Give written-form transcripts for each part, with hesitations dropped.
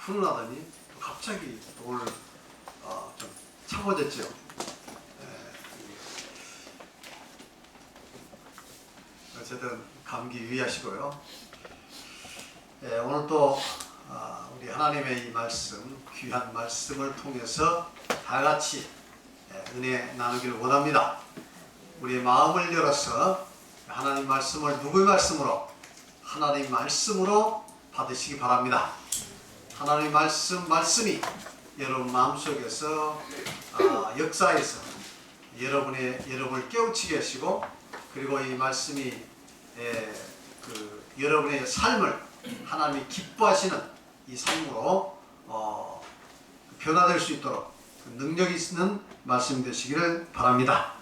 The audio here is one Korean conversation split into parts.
훈훈하더니 또 갑자기 오늘 좀 차가워졌죠. 어쨌든 감기 유의하시고요. 오늘 또 우리 하나님의 이 말씀, 귀한 말씀을 통해서 다 같이 은혜 나누기를 원합니다. 우리의 마음을 열어서 하나님 말씀을 누구의 말씀으로? 하나님 말씀으로 받으시기 바랍니다. 하나님 말씀이 여러분 마음속에서 역사에서 여러분을 깨우치게 하시고, 그리고 이 말씀이 여러분의 삶을 하나님이 기뻐하시는 이 삶으로 변화될 수 있도록 능력이 있는 말씀이 되시기를 바랍니다.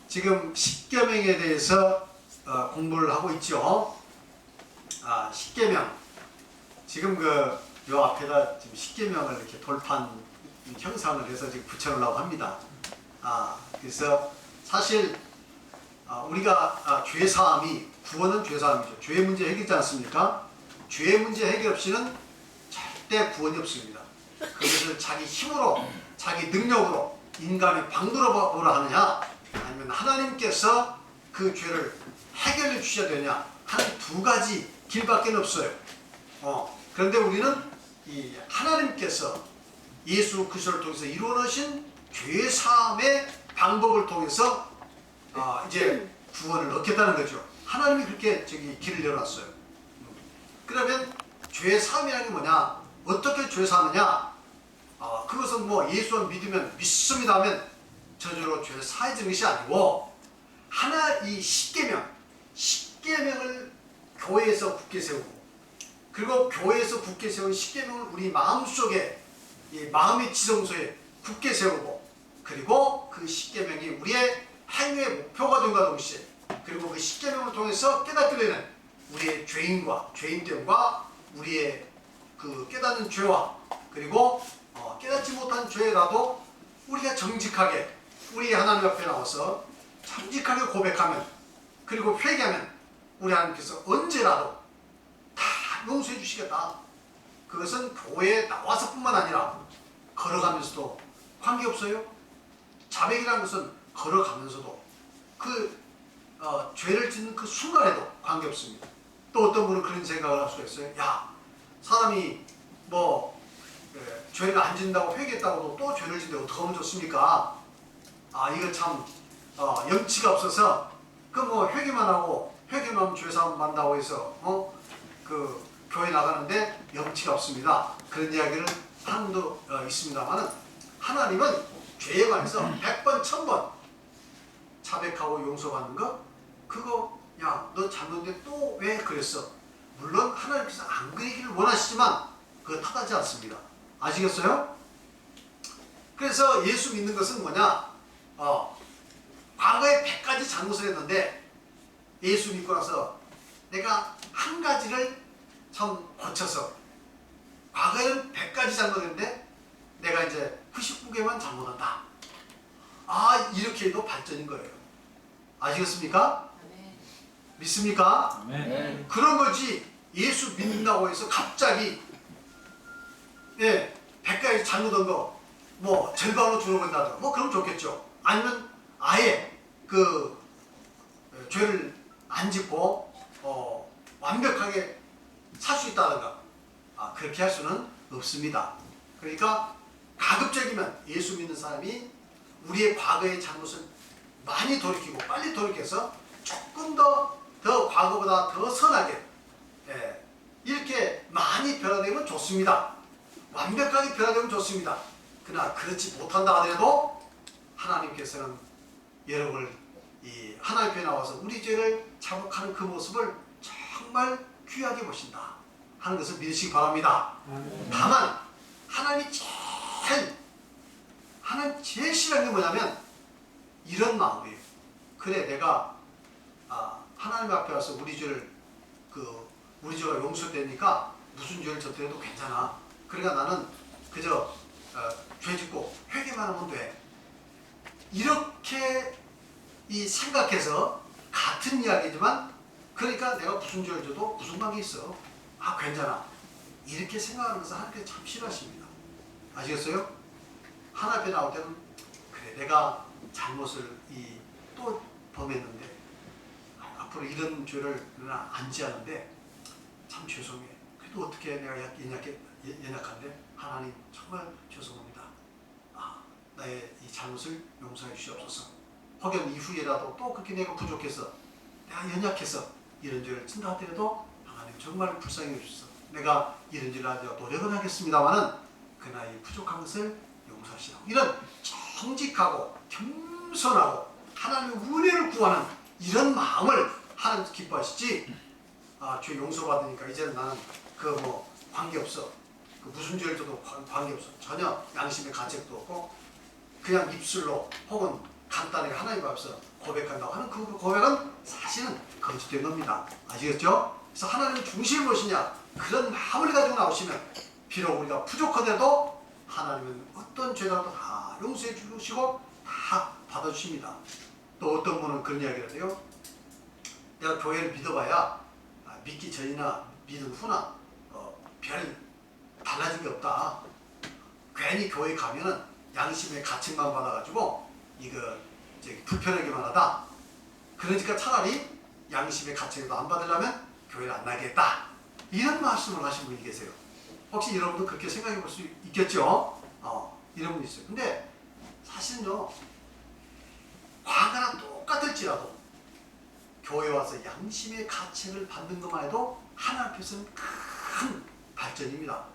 지금 십계명에 대해서 공부를 하고 있죠. 십계명, 지금 요 앞에다 지금 십계명을 이렇게 돌판 형상을 해서 지금 붙여놓으려고 합니다. 그래서 사실 우리가 죄 사함이, 구원은 죄 사함이죠. 죄 문제 해결이지 않습니까? 죄 문제 해결 없이는 절대 구원이 없습니다. 그것을 자기 힘으로, 자기 능력으로, 인간의 방도로 하느냐, 아니면 하나님께서 그 죄를 해결해 주셔야 되냐 하는 두 가지 길밖에 없어요. 그런데 우리는 이 하나님께서 예수 그리스도를 통해서 이루어놓으신 죄 사함의 방법을 통해서 이제 구원을 얻겠다는 거죠. 하나님이 그렇게 길을 열어놨어요. 그러면 죄 사함이라는 게 뭐냐? 어떻게 죄 사느냐? 그것은 뭐 예수를 믿으면, 믿습니다 하면 저절로 죄를 사해지는 것이 아니고, 이 십계명을 교회에서 굳게 세우고, 그리고 교회에서 굳게 세운 십계명을 우리 마음속에, 이 마음의 지성소에 굳게 세우고, 그리고 그 십계명이 우리의 행위의 목표가 된과 동시에, 그리고 그 십계명을 통해서 깨닫게 되는 우리의 죄인됨과 우리의 그 깨닫는 죄와, 그리고 깨닫지 못한 죄라도 우리가 정직하게 우리 하나님 앞에 나와서 정직하게 고백하면, 그리고 회개하면 우리 하나님께서 언제라도 다 용서해 주시겠다. 그것은 교회에 나와서 뿐만 아니라 걸어가면서도 관계없어요. 자백이라는 것은 걸어가면서도 죄를 짓는 그 순간에도 관계없습니다. 또 어떤 분은 그런 생각을 할 수가 있어요. 사람이 죄를 안 짓는다고 회개했다고도 또 죄를 짓는데 어떻게 하면 좋습니까? 이거 참 염치가 없어서 회개만 하고, 회개만 하면 죄사함 받는다고 해서 교회 나가는데 염치가 없습니다. 그런 이야기를 하는 분도 있습니다만, 하나님은 죄에 관해서 100번 1000번 자백하고 용서받는 거, 그거 너 잘못했는데 또 왜 그랬어? 물론 하나님께서 안 그러기를 원하시지만 그거 타다지 않습니다. 아시겠어요? 그래서 예수 믿는 것은 뭐냐? 과거에 100가지 잘못을 했는데 예수 믿고 나서 내가 한 가지를 참 고쳐서, 과거에는 100가지 잘못했는데 내가 이제 99개만 잘못한다. 이렇게 해도 발전인 거예요. 아시겠습니까? 네. 믿습니까? 네. 그런 거지. 예수 믿는다고 해서 갑자기 100가지 잘못한 거 절반으로 줄어본다든가 그럼 좋겠죠. 아니면 아예 죄를 안 짓고 완벽하게 살 수 있다든가 그렇게 할 수는 없습니다. 그러니까 가급적이면 예수 믿는 사람이 우리의 과거의 잘못을 많이 돌이키고 빨리 돌이켜서 조금 더 과거보다 더 선하게 이렇게 많이 변화되면 좋습니다. 완벽하게 변화되면 좋습니다. 그러나 그렇지 못한다 하더라도 하나님께서는 여러분을 이 하나님 앞에 나와서 우리 죄를 자복하는 그 모습을 정말 귀하게 보신다 하는 것을 믿으시기 바랍니다. 다만 하나님 제일 싫어하는 게 뭐냐면 이런 마음이에요. 그래, 내가 하나님 앞에 와서 우리 죄가 용서되니까 무슨 죄를 졌더라도 괜찮아. 그러니까 나는 그저 죄 짓고 회개만 하면 돼. 이렇게 생각해서 같은 이야기지만, 그러니까 내가 무슨 죄를 져도 무슨 관계 있어. 괜찮아. 이렇게 생각하는 것은 하나님께서 참 싫어하십니다. 아시겠어요? 하나님 앞에 나올 때는 그래 내가 잘못을 또 범했는데 앞으로 이런 죄를 안 지하는데 참 죄송해. 그래도 어떻게 내가 연약한데 하나님 정말 죄송합니다. 나의 이 잘못을 용서해 주시옵소서. 혹은 이후에라도 또 그렇게 내가 부족해서 내가 연약해서 이런 죄를 진다 하더라도 하나님 정말 불쌍히 여주소서. 내가 이런 죄를 하려 노력은 하겠습니다마는 그러나 이 부족한 것을 용서하시라고. 이런 정직하고 겸손하고 하나님의 은혜를 구하는 이런 마음을 하나님 기뻐하시지. 죄 용서받으니까 이제는 나는 관계없어. 무슨 죄를 져도 관계없어. 전혀 양심의 가책도 없고 그냥 입술로 혹은 간단하게 하나님 앞에서 고백한다고 하는 그 고백은 사실은 거짓된 겁니다. 아시겠죠? 그래서 하나님의 중심이 무엇이냐? 그런 마음을 가지고 나오시면 비록 우리가 부족하더라도 하나님은 어떤 죄라도 다 용서해 주시고 다 받아주십니다. 또 어떤 분은 그런 이야기를 해요. 내가 교회를 믿어봐야 믿기 전이나 믿은 후나 별 달라진 게 없다. 괜히 교회 가면은 양심의 가책만 받아가지고 이거 불편하기만 하다. 그러니까 차라리 양심의 가책도 안 받으려면 교회를 안 나겠다. 이런 말씀을 하신 분이 계세요. 혹시 여러분도 그렇게 생각해 볼 수 있겠죠? 이런 분이 있어요. 근데 사실은요, 과거랑 똑같을지라도 교회 와서 양심의 가책을 받는 것만 해도 하나님 앞에서는 큰 발전입니다.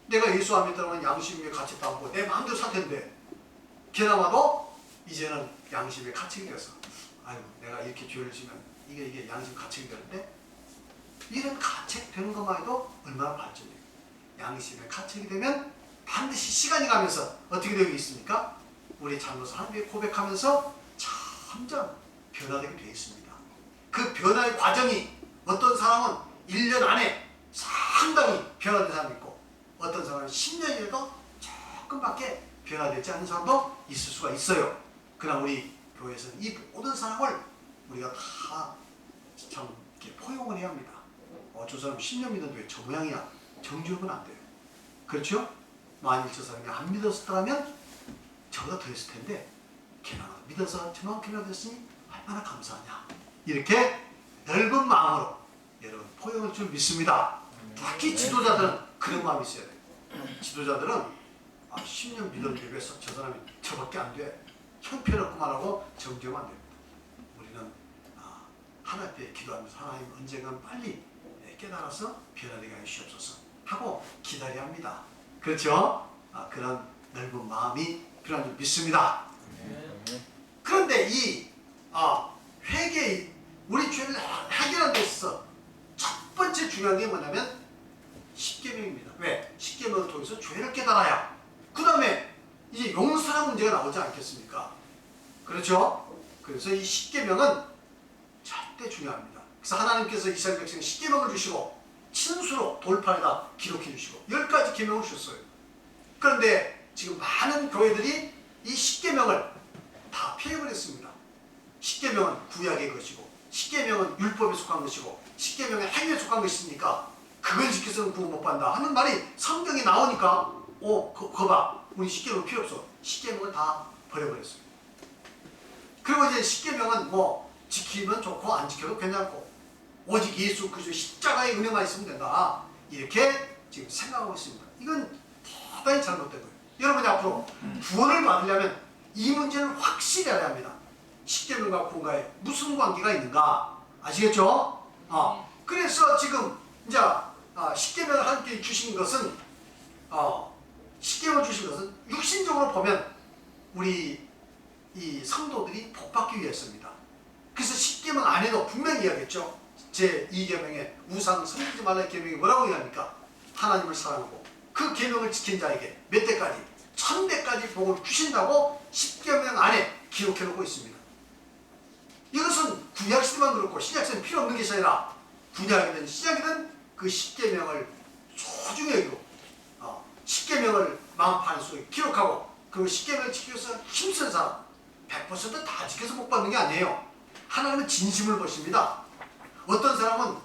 내가 예수 안 믿더라면 양심의 가책도 안 받고 내 마음대로 살 텐데 그나마도 이제는 양심의 가책이 되어서 아유 내가 이렇게 죄를 지면 이게 양심 가책이 되는데 이런 가책 되는 것만 해도 얼마나 발전돼요. 양심의 가책이 되면 반드시 시간이 가면서 어떻게 되고 있습니까? 우리 잘못을 하나님께 고백하면서 점점 변화되게 되어 있습니다. 그 변화의 과정이 어떤 사람은 1년 안에 상당히 변화된 사람이 있고 어떤 사람은 10년이라도 조금밖에 변화되지 않는 사람도 있을 수가 있어요. 그러나 우리 교회에서는 이 모든 사람을 우리가 다 참 이렇게 포용을 해야 합니다. 저 사람 10년 믿었는데 왜 저 모양이야? 정죄하면 안 돼요. 그렇죠? 만일 저 사람이 안 믿었었다면 저보다 더 했을 텐데 걔나 믿어서 저만큼이나 됐으니 얼마나 감사하냐. 이렇게 넓은 마음으로 여러분 포용할 줄 믿습니다. 특히 지도자들은 그런 마음이 있어야 돼요. 지도자들은 10년 믿었는데 왜 저 사람이 저밖에 안 돼? 형편없고만 하고 정죄하면 안 됩니다. 우리는 하나님 앞에 기도하면서 하나님 언젠간 빨리 깨달아서 변화되게 하시옵소서 하고 기다려야 합니다. 그렇죠? 그런 넓은 마음이 필요한 줄 믿습니다. 그런데 이 회개, 우리 죄를 해결하는 데 있어서 첫 번째 중요한 게 뭐냐면 십계명입니다. 왜? 십계명을 통해서 죄를 깨달아야 그 다음에 이제 용서라는 문제가 나오지 않겠습니까? 그렇죠? 그래서 이 십계명은 절대 중요합니다. 그래서 하나님께서 이스라엘 백성에 십계명을 주시고 친수로 돌판에다 기록해 주시고 10가지 계명을 주셨어요. 그런데 지금 많은 교회들이 이 십계명을 다 폐해버렸습니다. 십계명은 구약의 것이고 십계명은 율법에 속한 것이고 십계명은 행위에 속한 것이니까 그걸 지켜서는 구원 못 받는다 하는 말이 성경에 나오니까 그거 봐. 우리 십계명 필요 없어. 십계명을 다 버려버렸어요. 그리고 이제 십계명은 지키면 좋고 안 지켜도 괜찮고 오직 예수 그리스도 십자가의 은혜만 있으면 된다. 이렇게 지금 생각하고 있습니다. 이건 대단히 잘못된 거예요. 여러분이 앞으로 구원을 받으려면 이 문제는 확실히 알아야 합니다. 십계명과 구원과에 무슨 관계가 있는가 아시겠죠? 그래서 지금 이제 십계명을 함께 주신 것은 십계명을 주신 것은 육신적으로 보면 우리 이 성도들이 복받기 위해서입니다. 그래서 십계명 안에도 분명히 이야기했죠. 제2계명에 우상 섬기지 말라의 계명이 뭐라고 이야기합니까? 하나님을 사랑하고 그 계명을 지킨 자에게 몇 대까지? 1000대까지 복을 주신다고 십계명 안에 기록해 놓고 있습니다. 이것은 구약시대만 그렇고 신약시대는 필요 없는 것이 아니라 구약이든 신약이든 그 십계명을 소중히 여기고 십계명을 마음판 속에 기록하고 그 십계명을 지키기 위해서 힘쓴 사람 100%다 지켜서 복 받는 게 아니에요. 하나님은 진심을 보십니다. 어떤 사람은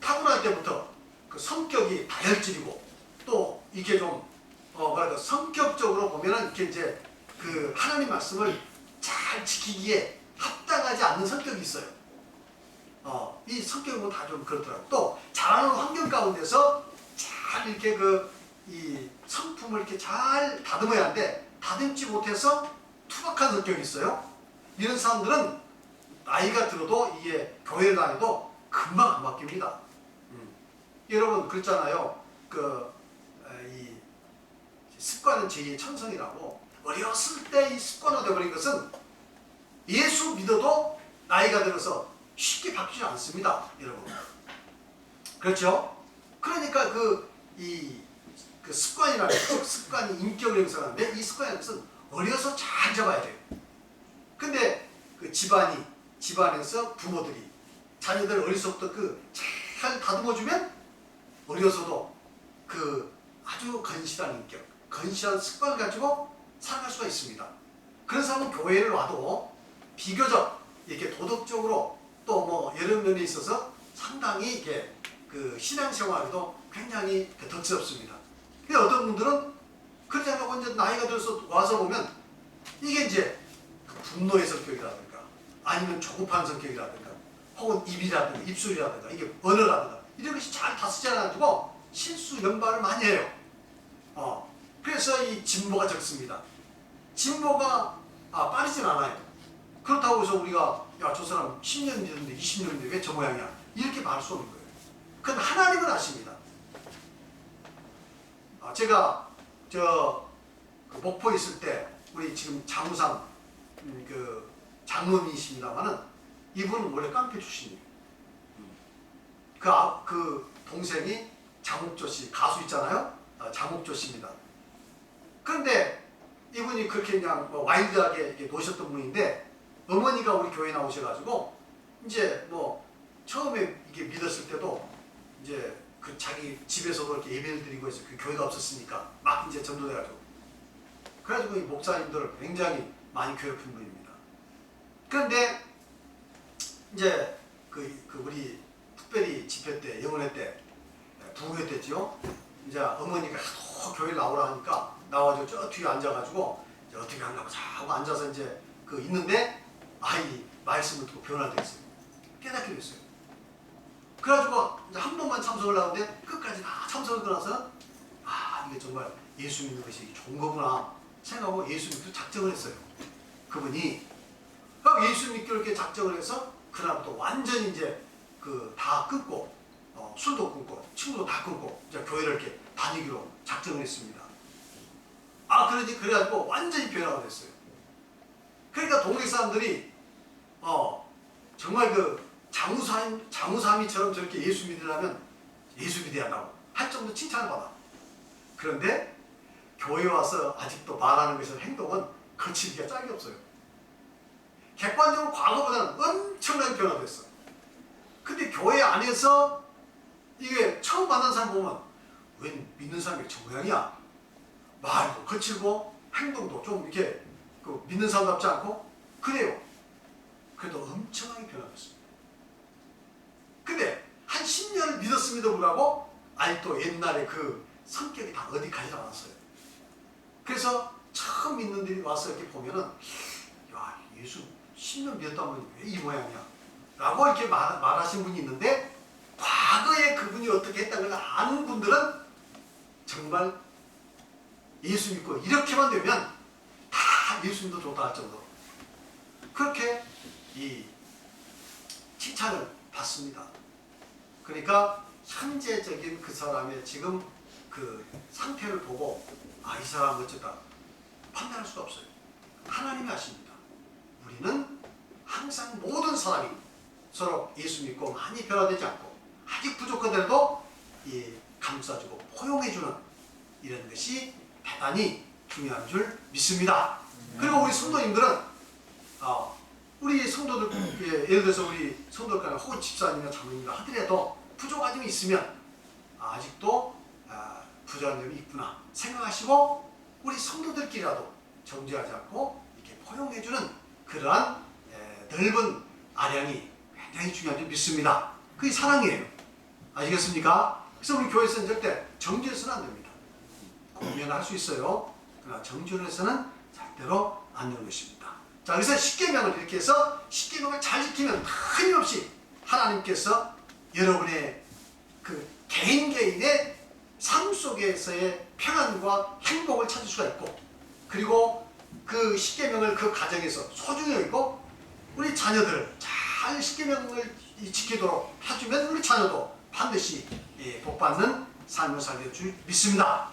타고날 때부터 그 성격이 다혈질이고 또 이게 좀 뭐랄까 성격적으로 보면은 이렇게 이제 그 하나님 말씀을 잘 지키기에 합당하지 않는 성격이 있어요. 이 성격은 다 좀 그렇더라고. 또 자라는 환경 가운데서 잘 이렇게 이 성품을 이렇게 잘 다듬어야 하는데 다듬지 못해서 투박한 성격이 있어요. 이런 사람들은 나이가 들어도 이게 교회를 다녀도 금방 안 바뀝니다. 여러분 그랬잖아요. 이 습관은 제2의 천성이라고. 어렸을 때 이 습관화 되어버린 것은 예수 믿어도 나이가 들어서 쉽게 바뀌지 않습니다, 여러분. 그렇죠? 그러니까 그 습관이라는 즉 습관이 인격을 형성하는데 이 습관이라는 것은 어려서 잘 잡아야 돼요. 근데 그 집안에서 부모들이 자녀들 어려서부터 잘 다듬어주면 어려서도 아주 건실한 인격, 건실한 습관을 가지고 살아갈 수가 있습니다. 그런 사람은 교회를 와도 비교적 이렇게 도덕적으로 또 뭐 여러 면에 있어서 상당히 이게 신앙생활에도 굉장히 덕스럽습니다. 근데 어떤 분들은 그렇지 않고 이제 나이가 들어서 와서 보면 이게 이제 분노의 성격이라든가 아니면 조급한 성격이라든가 혹은 입이라든가 입술이라든가 이게 언어라든가 이런 것이 잘 다쓰지 않아가지고 실수 연발을 많이 해요. 그래서 이 진보가 적습니다. 진보가 빠르진 않아요. 그렇다고 해서 우리가 야, 저 사람 10년 됐는데 20년 됐는데 왜 저 모양이야? 이렇게 말할 수 없는 거예요. 그건 하나님은 아십니다. 제가 목포에 있을 때 우리 지금 장우상 장로님이십니다만은 이분은 원래 깡패 출신이에요. 그 동생이 장욱조 씨 가수 있잖아요. 장욱조 씨입니다. 그런데 이분이 그렇게 그냥 와일드하게 이렇게 노셨던 분인데 어머니가 우리 교회 나오셔가지고 이제 처음에 이게 믿었을 때도 이제 자기 집에서도 이렇게 예배를 드리고 해서 교회가 없었으니까 막 이제 전도돼가지고 그래가지고 이 목사님들을 굉장히 많이 괴롭힌 분입니다. 그런데 이제 우리 특별히 집회 때 영혼회 때 부흥회 때지요. 이제 어머니가 하도 교회 나오라 하니까 나와서 저 뒤에 앉아가지고 이제 어떻게 하려고 자고 앉아서 이제 있는데 이 말씀을 듣고 변화됐어요. 깨닫게 됐어요. 그래가지고 이제 한 번만 참석을 하는데 끝까지 다 참석을 하고 나서 이게 정말 예수 믿는 것이 좋은 거구나 생각하고 예수 믿기로 작정을 했어요. 그분이 예수 믿기로 이렇게 작정을 해서 그날부터 완전히 이제 다 끊고 술도 끊고 친구도 다 끊고 이제 교회를 이렇게 다니기로 작정을 했습니다. 그래가지고 완전히 변화가 됐어요. 그러니까 동네 사람들이 정말 장우삼이처럼 저렇게 예수 믿으려면 예수 믿어야 한다고 할 정도 칭찬을 받아. 그런데 교회 와서 아직도 말하는 것은 행동은 거칠기가 짝이 없어요. 객관적으로 과거보다는 엄청나게 변화됐어. 근데 교회 안에서 이게 처음 만난 사람 보면 왜 믿는 사람이 저 모양이야? 말도 거칠고 행동도 좀 이렇게 믿는 사람답지 않고 그래요. 그래도 엄청나게 변화됐습니다. 근데 한 10년을 믿었음에도 불구하고 아직도 옛날에 성격이 다 어디 가지 않았어요. 그래서 처음 믿는 분들이 와서 이렇게 보면은 야, 예수 10년 믿었다면 왜 이 모양이야? 라고 이렇게 말하신 분이 있는데 과거에 그분이 어떻게 했다는 걸 아는 분들은 정말 예수 믿고 이렇게만 되면 다 예수님도 좋다 할 정도로 그렇게 이 칭찬을 받습니다. 그러니까 현재적인 그 사람의 지금 상태를 보고 이 사람 어쩌다 판단할 수가 없어요. 하나님이 아십니다. 우리는 항상 모든 사람이 서로 예수 믿고 많이 변화되지 않고 아직 부족하더라도 감싸주고 포용해주는 이런 것이 대단히 중요한 줄 믿습니다. 그리고 우리 성도님들은 우리 성도들 예를 들어서 우리 성도들 간에 혹은 집사님이나 장로님이나 하더라도 부족한 점이 있으면 아직도 부족한 점이 있구나 생각하시고 우리 성도들끼리라도 정죄하지 않고 이렇게 포용해주는 그러한 넓은 아량이 굉장히 중요한 줄 믿습니다. 그게 사랑이에요. 아시겠습니까? 그래서 우리 교회에서는 절대 정죄해서는 안 됩니다. 공연을 할 수 있어요. 그러나 정죄를 해서는 절대로 안 되는 것입니다. 자, 그래서 십계명을 이렇게 해서 십계명을 잘 지키면 끊임없이 하나님께서 여러분의 그 개인의 삶 속에서의 평안과 행복을 찾을 수가 있고, 그리고 그 십계명을 그 가정에서 소중히 여기고 우리 자녀들을 잘 십계명을 지키도록 해주면 우리 자녀도 반드시 복받는 삶을 살게 줄 믿습니다.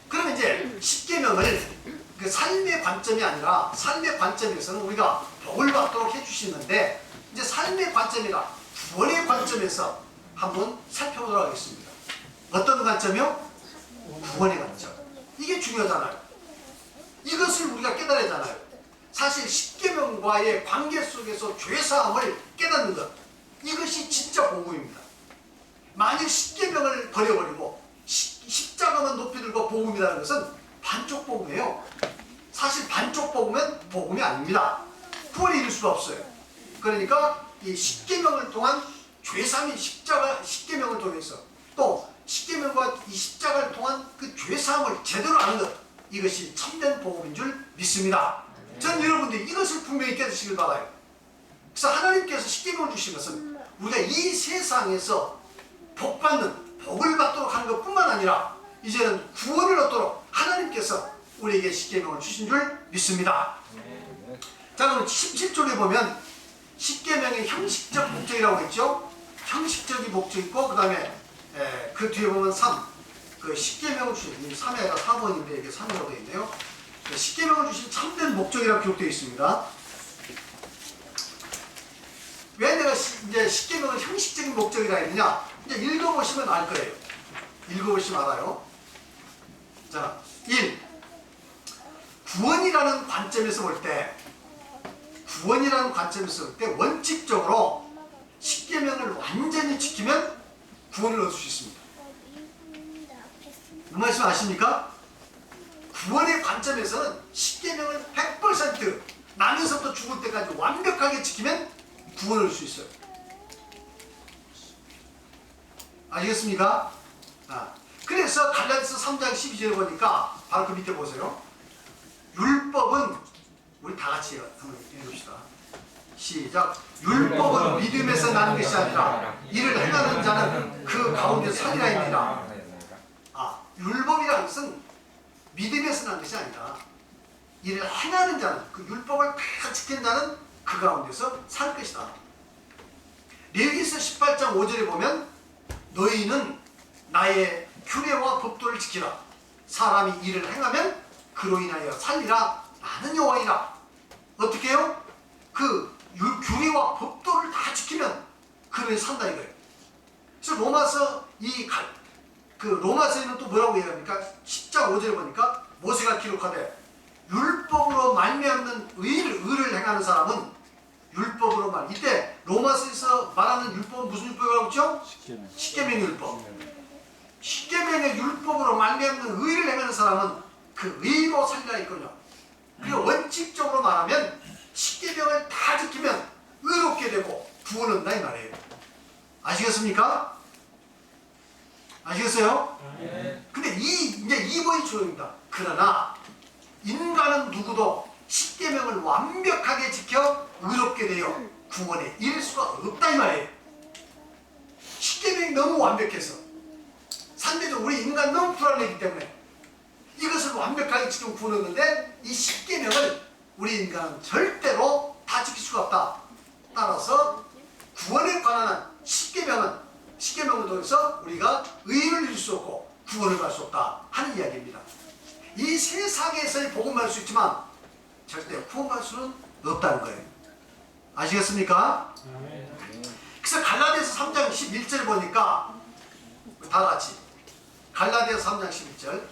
그러면 이제 십계명을 그 삶의 관점이 아니라 삶의 관점에서는 우리가 복을 받도록 해주시는데, 이제 삶의 관점이라 구원의 관점에서 한번 살펴보도록 하겠습니다. 어떤 관점이요? 구원의 관점. 이게 중요하잖아요. 이것을 우리가 깨달아야 하잖아요. 사실 십계명과의 관계 속에서 죄사함을 깨닫는 것, 이것이 진짜 복음입니다. 만일 십계명을 버려버리고 십자가만 높이 들고 복음이라는 것은 반쪽 복음이에요. 사실 반쪽 복음은 복음이 아닙니다. 구원에 이를 수가 없어요. 그러니까 이 십계명을 통한 죄사함이 십계명을 통해서, 또 십계명과 이 십자가를 통한 그 죄사함을 제대로 아는 것, 이것이 참된 복음인 줄 믿습니다. 전 여러분들이 이것을 분명히 깨닫시길 바라요. 그래서 하나님께서 십계명을 주신 것은 우리가 이 세상에서 복을 받도록 하는 것뿐만 아니라 이제는 구원을 얻도록 하나님께서 우리에게 십계명을 주신 줄 믿습니다. 자, 그럼 17절에 보면 십계명의 형식적 목적이라고 했죠. 형식적인 목적이 있고, 그 다음에 그 뒤에 보면 3, 그 십계명을 주신 3이 아니라 4번인데 이게 3이라고 되어 있네요. 십계명을 주신 참된 목적이라고 기록되어 있습니다. 왜 내가 이제 십계명을 형식적인 목적이라 했느냐? 이제 읽어보시면 알 거예요. 읽어보시면 알아요. 자, 1. 구원이라는 관점에서 볼 때, 원칙적으로 십계명을 완전히 지키면 구원을 얻을 수 있습니다. 무슨 말씀 아십니까? 구원의 관점에서는 십계명을 100% 나면서부터 죽을 때까지 완벽하게 지키면 구원을 얻을 수 있어요. 아시겠습니까? 그래서 갈라디아서 3장 12절에 보니까 바로 그 밑에 보세요. 율법은, 우리 다 같이 한번 읽읍시다. 시작. 율법은 믿음에서 나는 것이 아니라 이를 행하는 자는 그 가운데 살리라입니다. 율법이라는 것은 믿음에서 나는 것이 아니라 이를 행하는 자는, 그 율법을 다 지킨 자는 그 가운데서 살 것이다. 레위기서 18장 5절에 보면 너희는 나의 규례와 법도를 지키라. 사람이 이를 행하면 그로 인하여 살리라. 나는 여호와이라. 어떻게 해요? 그 규례와 법도를 다 지키면 그로 산다 이거예요. 그래서 로마서에는 또 뭐라고 얘기합니까? 10장 5절에 보니까 모세가 기록하되 율법으로 말미암는 의를 행하는 사람은 율법으로 이때 로마서에서 말하는 율법은 무슨 율법이라고 했죠? 십계명의 율법. 십계명의 율법으로 말미암는 의를 행하는 사람은 그 의로 살리라 있거든요. 그리고 원칙적으로 말하면 십계명을 다 지키면 의롭게 되고 구원 얻는다 이 말이에요. 아시겠습니까? 아시겠어요? 근데 이제 2번이 중요합니다. 그러나 인간은 누구도 십계명을 완벽하게 지켜 의롭게 되어 구원에 이를 수가 없다 이 말이에요. 십계명이 너무 완벽해서, 상대적으로 우리 인간 너무 불안하기 때문에 이것을 완벽하게 지키면 구원 얻는데, 이 십계명을 우리 인간은 절대로 다 지킬 수가 없다. 따라서 구원에 관한 십계명을 통해서 우리가 의를 이룰 수 없고 구원을 받을 수 없다 하는 이야기입니다. 이 세상에서의 복음을 할 수 있지만 절대 구원받을 수는 없다는 거예요. 아시겠습니까? 그래서 갈라디아서 3장 11절 보니까 다 같이 갈라디아서 3장 11절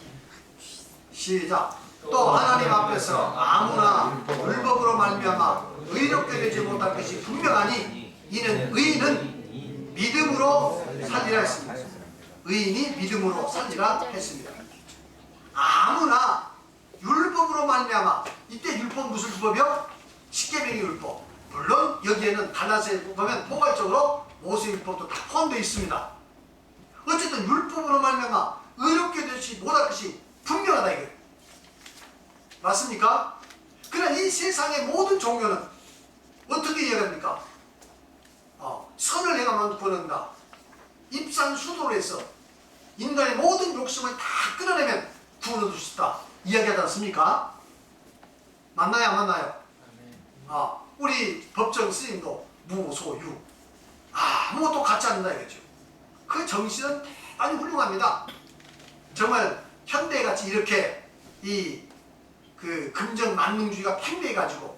시작. 또 하나님 앞에서 아무나 율법으로 말미암아 의롭게 되지 못할 것이 분명하니 이는 의인은 믿음으로 살리라 했습니다. 의인이 믿음으로 살리라 했습니다. 아무나 율법으로 말미암아, 이때 율법 무슨 율법이요? 십계명의 율법. 물론 여기에는 갈라디아서에 보면 포괄적으로 모세 율법도 다 포함되어 있습니다. 어쨌든 율법으로 말미암아 의롭게 되지 못할 것이 분명하다 이거예요. 맞습니까? 그러나 이 세상의 모든 종교는 어떻게 이해합니까? 선을 행하면 구원한다. 입산수도로 해서 인간의 모든 욕심을 다 끊어내면 구원을 줄 수 있다. 이야기하지 않습니까? 맞나요? 안 맞나요? 우리 법정 스님도 무소유. 아무것도 갖지 않는다 이거죠. 그 정신은 대단히 훌륭합니다. 정말 현대같이 이렇게 그 금전 만능주의가 팽배해가지고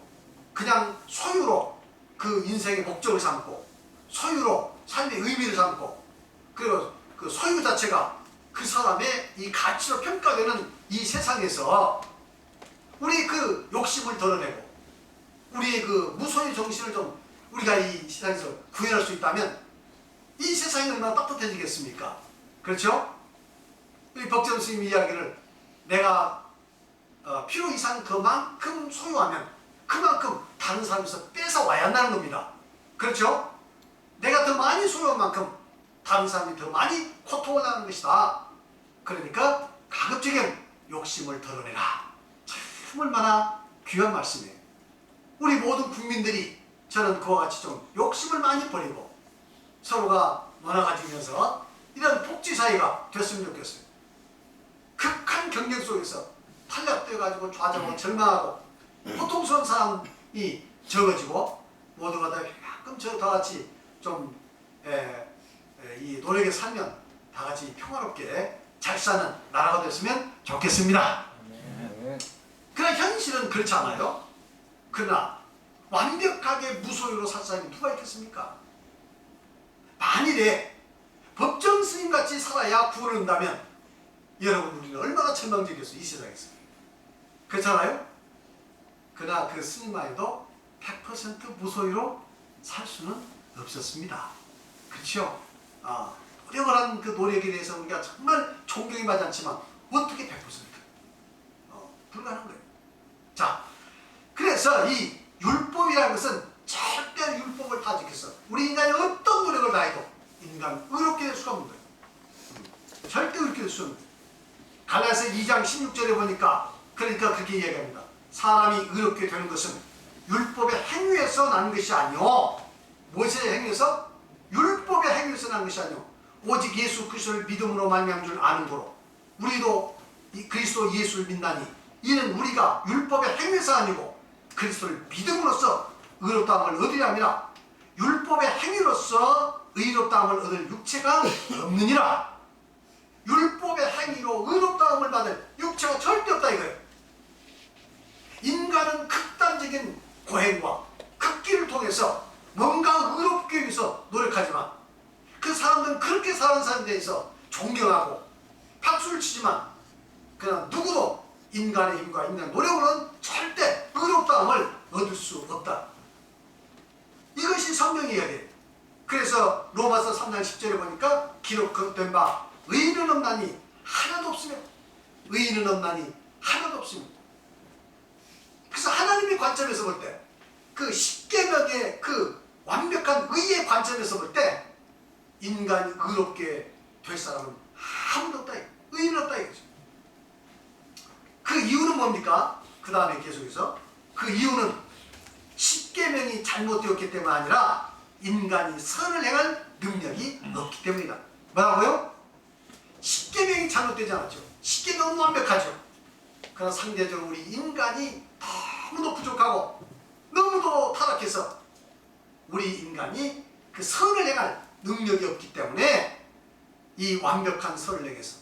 그냥 소유로 그 인생의 목적을 삼고 소유로 삶의 의미를 삼고 그리고 그 소유 자체가 그 사람의 이 가치로 평가되는 이 세상에서 우리 그 욕심을 덜어내고 우리의 그 무소유 정신을 좀 우리가 이 세상에서 구현할 수 있다면 이 세상이 얼마나 따뜻해지겠습니까? 그렇죠? 이 법정 스님 이야기를 내가 필요 이상 그만큼 소유하면 그만큼 다른 사람에서 뺏어와야 한다는 겁니다. 그렇죠? 내가 더 많이 소유한 만큼 다른 사람이 더 많이 고통을 하는 것이다. 그러니까 가급적인 욕심을 덜어내라. 참 얼마나 귀한 말씀이에요. 우리 모든 국민들이 저는 그와 같이 좀 욕심을 많이 버리고 서로가 나눠가지면서 이런 복지사회가 됐으면 좋겠어요. 극한 경쟁 속에서 탄압되어가지고 좌절하고 절망하고 고통스러운 사람이 적어지고 모두가 다 가끔 다 같이 좀 이 노력에 살면 다 같이 평화롭게 잘 사는 나라가 됐으면 좋겠습니다. 그러나 현실은 그렇지 않아요. 그러나 완벽하게 무소유로 살 사람이 누가 있겠습니까? 만일에 법정 스님같이 살아야 구원을 얻는다면 여러분 우리는 얼마나 절망적이겠어요. 이 세상에서. 그렇잖아요? 그러나 그 스님만 해도 100% 무소유로 살 수는 없었습니다. 그렇죠? 노력을 한 그 노력에 대해서 우리가 정말 존경이 받지 않지만 어떻게 100%? 불가능한 거예요. 자, 그래서 이 율법이라는 것은 절대 율법을 다 지켜서 우리 인간이 어떤 노력을 다해도 인간 의롭게 될 수가 없는 거예요. 절대 의롭게 될 수 없는 거예요. 갈라디아서 2장 16절에 보니까 그러니까 그렇게 이야기합니다. 사람이 의롭게 되는 것은 율법의 행위에서 나는 것이 아니오. 무엇의 행위에서? 율법의 행위에서 나는 것이 아니오. 오직 예수 그리스도를 믿음으로 말미암은 줄 아는 거로 우리도 그리스도 예수를 믿나니 이는 우리가 율법의 행위에서 아니고 그리스도를 믿음으로써 의롭다함을 얻으리함이라. 율법의 행위로서 의롭다함을 얻을 육체가 없느니라. 율법의 행위로 의롭다함을 받을 육체가 절대 없다 이거예요. 인간은 극단적인 고행과 극기를 통해서 뭔가 의롭게 위해서 노력하지만 그 사람들은 그렇게 사는 사람에 대해서 존경하고 박수를 치지만 그러나 누구도 인간의 힘과 인간의 노력으로는 절대 의롭다함을 얻을 수 없다. 이것이 성경의 이야기예요. 그래서 로마서 3장 10절에 보니까 기록된 바 의인은 없나니 하나도 없으며 의인은 없나니 하나도 없으며. 그래서 하나님의 관점에서 볼 때 그 십계명의 그 완벽한 의의 관점에서 볼 때 인간이 의롭게 될 사람은 아무도 없다. 의인은 없다 이거죠. 그 이유는 뭡니까? 그 다음에 계속해서 그 이유는 십계명이 잘못되었기 때문이 아니라 인간이 선을 행할 능력이 없기 때문이다. 뭐라고요? 십계명이 잘못되지 않았죠. 십계명은 완벽하죠. 그러나 상대적으로 우리 인간이 너무도 부족하고 너무도 타락해서 우리 인간이 그 선을 행할 능력이 없기 때문에 이 완벽한 선을 행해서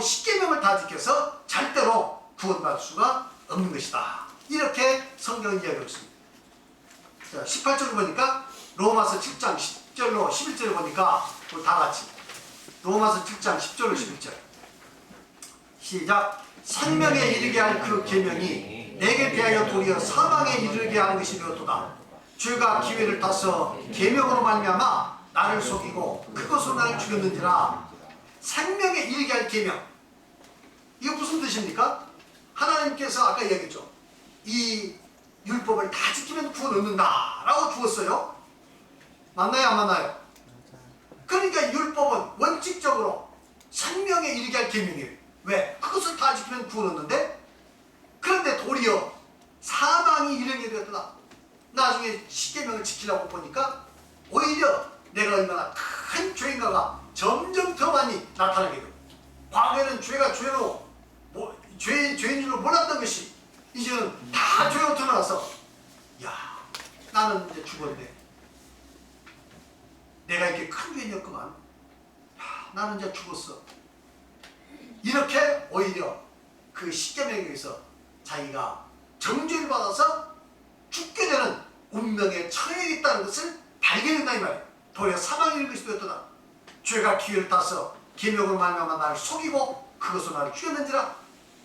십계명을 다 지켜서 절대로 구원받을 수가 없는 것이다. 이렇게 성경은 이야기하고 있습니다. 자, 18절을 보니까 로마서 7장 10절로 11절을 보니까 우리 다 같이 로마서 7장 10절로 11절 시작. 생명에 이르게 할 그 계명이 내게 대하여 도리어 사망에 이르게 하는 것이 되었도다. 죄가 기회를 타서 계명으로 말미암아 나를 속이고 그것으로 나를 죽였는지라. 생명에 이르게 할 계명, 이거 무슨 뜻입니까? 하나님께서 아까 얘기했죠. 이 율법을 다 지키면 구원 얻는다 라고 주었어요. 맞나요 안 맞나요? 그러니까 율법은 원칙적으로 생명에 이르게 할 계명이에요. 왜? 그것을 다 지키면 구원 얻는데, 그런데 도리어 사망이 이르게 되었다. 나중에 십계명을 지키려고 보니까 오히려 내가 얼마나 큰 죄인가가 점점 더 많이 나타나게 돼요. 과거에는 죄가 죄로 죄인 줄로 몰랐던 것이 이제는 다 죄로 드러나서, 야, 나는 이제 죽었네. 내가 이렇게 큰 죄인이었구만. 야, 나는 이제 죽었어. 이렇게 오히려 그 십계명에 의해서 자기가 정죄를 받아서 죽게 되는 운명에 처해 있다는 것을 발견한다 이 말이에요. 도리어 사망이 이를 것이 되었도다. 죄가 기회를 따서 계명으로 말미암아 나를 속이고 그것으로 나를 죽였는지라.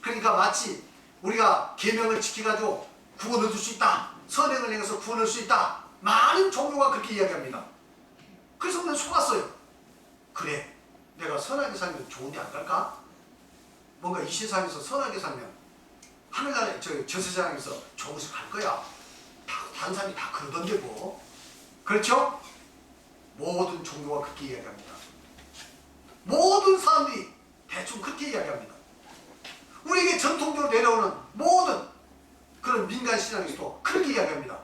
그러니까 마치 우리가 계명을 지켜가지고 구원을 얻을 수 있다, 선행을 행해서 구원을 얻을 수 있다, 많은 종교가 그렇게 이야기합니다. 그래서 우리는 속았어요. 그래, 내가 선하게 살면 좋은 데 안 갈까? 뭔가 이 세상에서 선하게 살면 하늘나라에 저 세상에서 좋은 곳을 갈 거야. 다른 사람이 다 그러던데 뭐. 그렇죠? 모든 종교가 그렇게 이야기합니다. 모든 사람들이 대충 그렇게 이야기합니다. 우리에게 전통적으로 내려오는 모든 그런 민간 신앙에서도 그렇게 이야기합니다.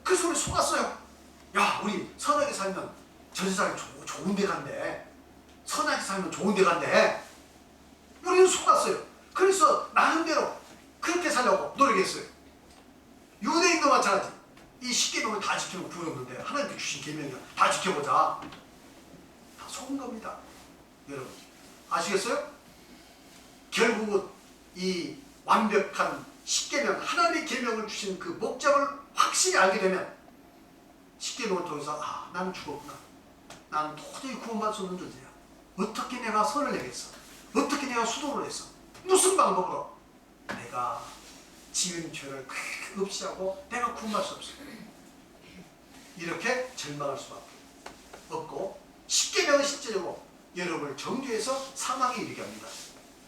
그래서 우리 속았어요. 야, 우리 선하게 살면 저 세상에 좋은 데 간대. 선하게 살면 좋은 데 간대. 우리는 속았어요. 그래서 나름대로 그렇게 살려고 노력했어요. 유대인도 마찬가지. 이 십계명을 다 지키면 구원없는데 하나님께 주신 계명이야. 다 지켜보자. 다 속은 겁니다. 여러분 아시겠어요? 결국은 이 완벽한 십계명, 하나님의 계명을 주신 그 목적을 확실히 알게 되면 십계명을 통해서 나는 죽었구나. 나는 도저히 구원받을 수 없는 존재야. 어떻게 내가 선을 내겠어? 어떻게 내가 수도를 했어? 무슨 방법으로? 내가 지은 죄를 없이 하고 내가 구원할 수 없어. 이렇게 절망할 수밖에 없고, 십계명은 실제로 여러분을 정죄해서 사망에 이르게 합니다.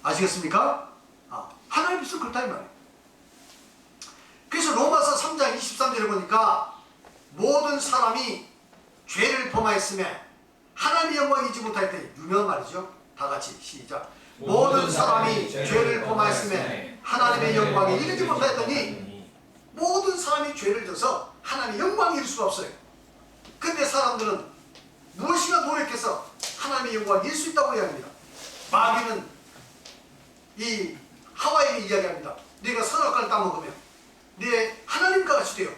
아시겠습니까? 하나님 뜻은 그렇다 이 말이에요. 그래서 로마서 3장 23절에 보니까 모든 사람이 죄를 범하였음에 하나님의 영광을 이지 못하였더니, 유명한 말이죠. 다 같이 시작. 모든 사람이 죄를 범하였음에 하나님의 영광에 이르지 못하였더니, 모든 사람이 죄를 져서 하나님의 영광에 이를 수가 없어요. 근데 사람들은 무엇인가 노력해서 하나님의 영광에 이를 수 있다고 이야기합니다. 마귀는 이 하와에게 이야기합니다. 네가 선악과를 따먹으면 네 하나님과 같이 돼요.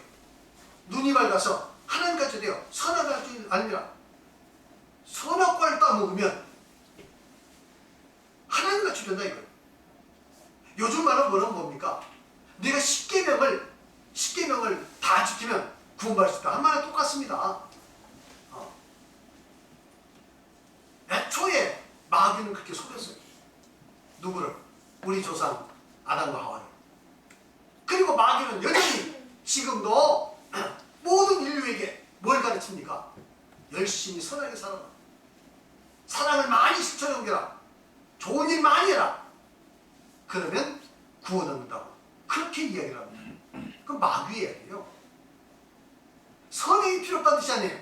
눈이 밝아서 하나님과 같이 돼요. 선악과가 아니라 선악과를 따먹으면 하나님과 같이 된다 이거예요. 요즘 말은 뭡니까? 네가 십계명을 다 지키면 구원받을 수 있다. 한 말은 똑같습니다. 애초에 마귀는 그렇게 속였어요. 누구를? 우리 조상 아담과 하와를. 그리고 마귀는 여전히 지금도 모든 인류에게 뭘 가르칩니까? 열심히 선하게 살아라. 사랑을 많이 실천해 옮겨라. 좋은 일 많이 해라. 그러면 구원 얻는다고 그렇게 이야기를 합니다. 그건 마귀예요. 선행이 필요 없다는 뜻이 아니에요.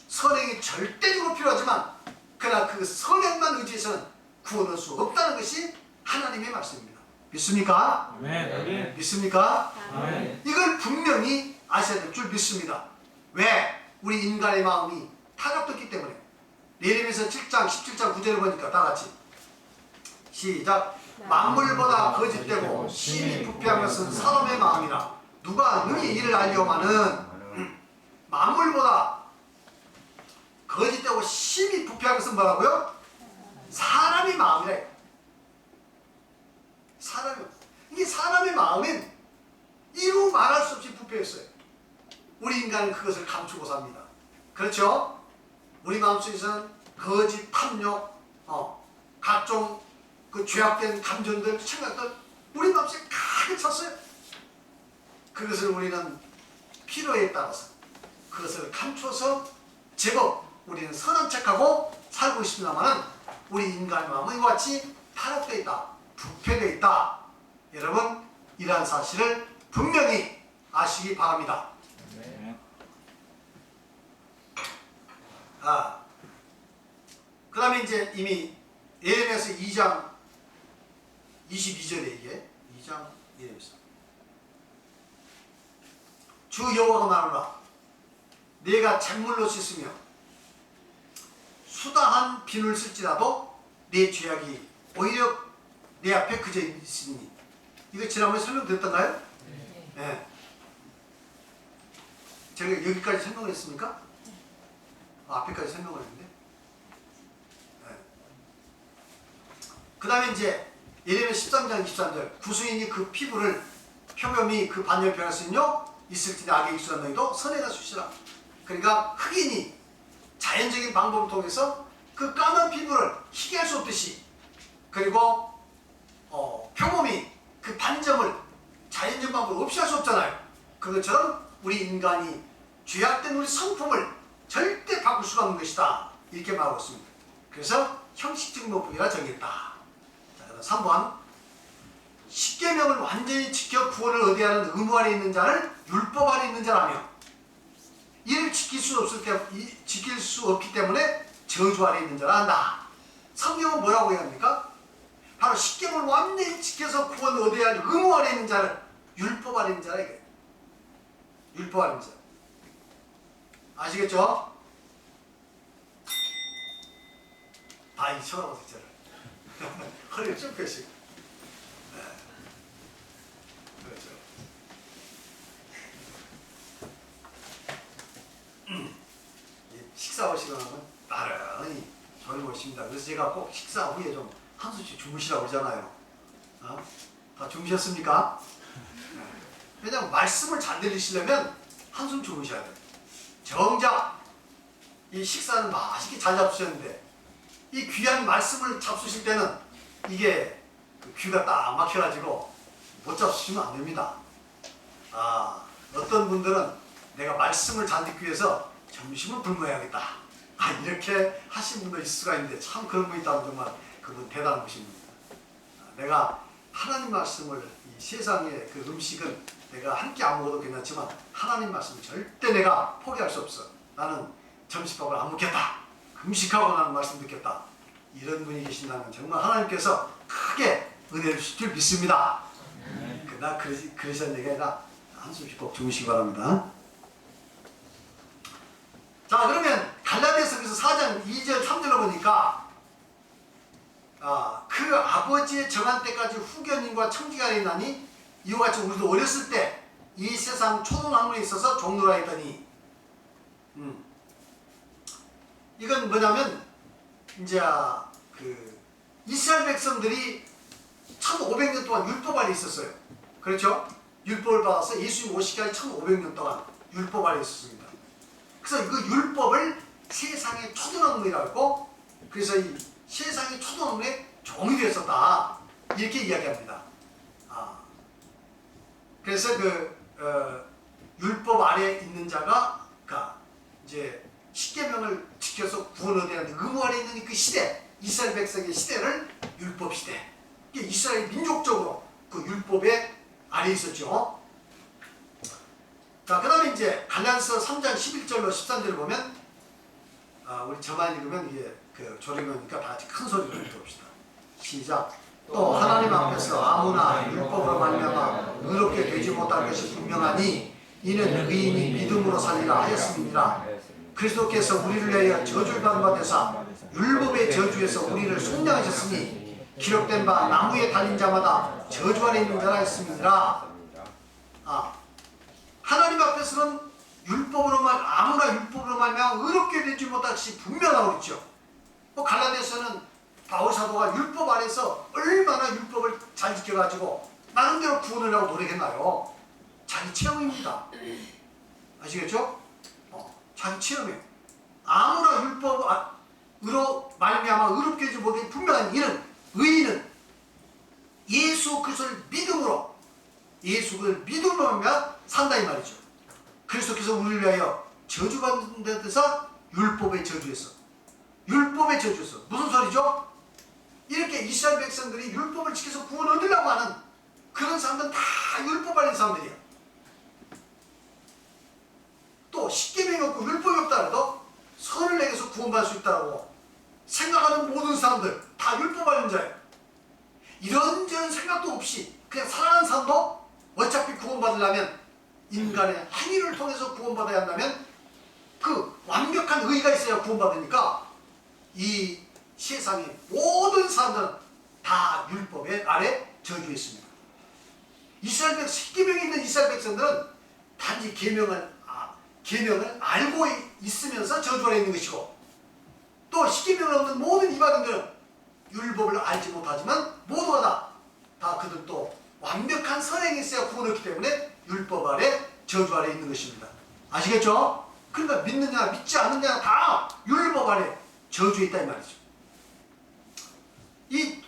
선행이 절대적으로 필요하지만 그러나 그 선행만 의지해서는 구원 얻을 수 없다는 것이 하나님의 말씀입니다. 믿습니까? 아멘. 믿습니까? 아멘. 이걸 분명히 아셔야 될 줄 믿습니다. 왜? 우리 인간의 마음이 타락됐기 때문에. 예레미야서 7장 17장 9절을 보니까 다 같이 시작. 만물보다 거짓되고 심히 부패한 것은 사람의 마음이라 누가 능히 이를 알려마는. 만물보다 거짓되고 심히 부패한 것은 뭐라고요? 사람의 마음이래. 이게 사람의 마음은 이루 말할 수 없이 부패했어요. 우리 인간은 그것을 감추고 삽니다. 그렇죠? 우리 마음속에서는 거짓, 탐욕, 각종 그 죄악된 감정들, 생각들 우리 마음속에 가득 찼어요. 그것을 우리는 필요에 따라서 그것을 감춰서 제법 우리는 선한 척하고 살고 있습니다만 우리 인간의 마음은 이와 같이 타락되어 있다, 부패되어 있다. 여러분 이러한 사실을 분명히 아시기 바랍니다. 그 다음에 이제 이미 예레미야서 2장 22절에 이게 2장 예레미야서 주 여호와가 말하노라 네가 잿물로 씻으며 수다한 비누를 쓸지라도 네 죄악이 오히려 내 앞에 그저 있으니. 이거 지난번에 설명드렸던가요? 네. 제가 여기까지 설명을 했습니까? 앞에까지 설명을 했는데. 네. 그 다음에 이제 예레미야 13장 23절 구수인이 그 피부를 표범이 그 반열 변할 수 있을지니 악에 익숙한 너희도 선에다 수시라. 그러니까 흑인이 자연적인 방법을 통해서 그 까만 피부를 희게 할 수 없듯이, 그리고 표범이 그 반점을 자연적 방법으로 없이 할 수 없잖아요. 그것처럼 우리 인간이 죄악된 우리 성품을 절대 바꿀 수가 없는 것이다, 이렇게 말하고 있습니다. 그래서 형식적 노법이라 정했다. 자, 그다음 3번 십계명을 완전히 지켜 구원을 얻어야 하는 의무 아래 있는 자를 율법 아래 있는 자라며 이를 지킬 수 없기 때문에 저주 아래 있는 자라 한다. 성경은 뭐라고 얘기합니까? 바로 십계명을 완전히 지켜서 구원을 얻어야 할 의무 아래 있는 자를 율법 아래 있는 자라 이게. 율법 아래 있는 자. 아시겠죠? 다행히 쳐다보세요, 저를. 허리를 쭉 펴시고. 네. 그렇죠. 식사 시간은 나란히 저를 있습니다. 그래서 제가 꼭 식사 후에 좀 한숨씩 주무시라고 그러잖아요. 다 주무셨습니까? 네. 왜냐하면 말씀을 잘 들으시려면 한숨 주무셔야 돼요. 정작 이 식사는 맛있게 잘 잡수셨는데 이 귀한 말씀을 잡수실 때는 이게 귀가 딱 막혀가지고 못 잡수시면 안 됩니다. 어떤 분들은 내가 말씀을 잘 듣기 위해서 점심을 굶어야겠다, 이렇게 하신 분도 있을 수가 있는데, 참 그런 분이 있다면 정말 그분 대단한 분입니다. 내가 하나님 말씀을, 이 세상의 그 음식은 내가 한 끼 안 먹어도 괜찮지만 하나님 말씀을 절대 내가 포기할 수 없어. 나는 점심밥을 안 먹겠다, 금식하고 나는 말씀 듣겠다, 이런 분이 계신다면 정말 하나님께서 크게 은혜를 주실 줄 믿습니다. 그러나 그러시는 얘기가 아니라 한숨씩 꼭 주무시기 바랍니다. 자, 그러면 갈라디아서에서 4장 2절 3절로 보니까 그 아버지의 정한 때까지 후견인과 청지가 있나니 이와 같이 우리도 어렸을 때 이 세상 초등학문에 있어서 종로라 했더니, 이건 뭐냐면 이제 그 이스라엘 백성들이 1500년 동안 율법 아래 있었어요. 그렇죠? 율법을 받아서 예수님 오시기까지 1500년 동안 율법 아래 있었습니다. 그래서 그 율법을 세상의 초등학문이라고 했고, 그래서 이 세상의 초등학문의 종이 되었었다, 이렇게 이야기합니다. 그래서 율법 아래에 있는 자가 이제 십계명을 지켜서 구원을 얻어야 하는 의무 아래에 있는 그 시대, 이스라엘 백성의 시대를 율법 시대, 이스라엘 민족적으로 그 율법에 아래에 있었죠. 자, 그 다음에 이제 갈라디아서 3장 11절로 13절을 보면, 우리 저만 읽으면 이게 조림이니까 다 같이 큰 소리로 읽어봅시다. 시작. 또 하나님 앞에서 아무나 율법으로 말미암아 의롭게 되지 못할 것이 분명하니 이는 의인이 믿음으로 살리라 하였음이니라. 그리스도께서 우리를 위하여 저주를 받은 바 되사 율법의 저주에서 우리를 속량하셨으니 기록된 바 나무에 달린 자마다 저주 아래 있는 자라 했음이니라. 하나님 앞에서는 아무나 율법으로 말미암아 의롭게 되지 못할 것이 분명하고 있죠. 갈라디아서는 바울 사도가 율법 아래서 얼마나 율법을 잘 지켜가지고 나름대로 구원을 하고 노력했나요? 자기 체험입니다. 아시겠죠? 자기 체험이에요. 아무나 율법으로 말미암아 의롭게 되지 못해 분명한 이는 의인은 예수 그리스도를 믿음으로 말미암아 산다, 이 말이죠. 그리스도께서 우리를 위하여 저주받는 데서 율법의 저주에서 무슨 소리죠? 이렇게 이스라엘 백성들이 율법을 지켜서 구원 얻으려고 하는 그런 사람들은 다 율법 아래 있는 사람들이야. 또 십계명이 없고 율법이 없다 해도 선을 내게서 구원받을 수 있다고 생각하는 모든 사람들 다 율법 생각도 없이 그냥 살아가는 사람도 어차피 구원받으려면 인간의 행위를 통해서 구원받아야 한다면 그 완벽한 의가 있어야 구원받으니까 이 세상의 모든 사람들은 다 율법의 아래 저주에 있습니다. 이스라엘 십계명에 있는 이스라엘 백성들은 단지 계명을 알고 있으면서 저주 아래 있는 것이고, 또 십계명을 없는 모든 이방인들은 율법을 알지 못하지만 모두가 다 그들도 완벽한 선행이 있어야 구원했기 때문에 율법 아래 저주 아래 있는 것입니다. 아시겠죠? 그러니까 믿느냐 믿지 않느냐 다 율법 아래 저주에 있다 이 말이죠.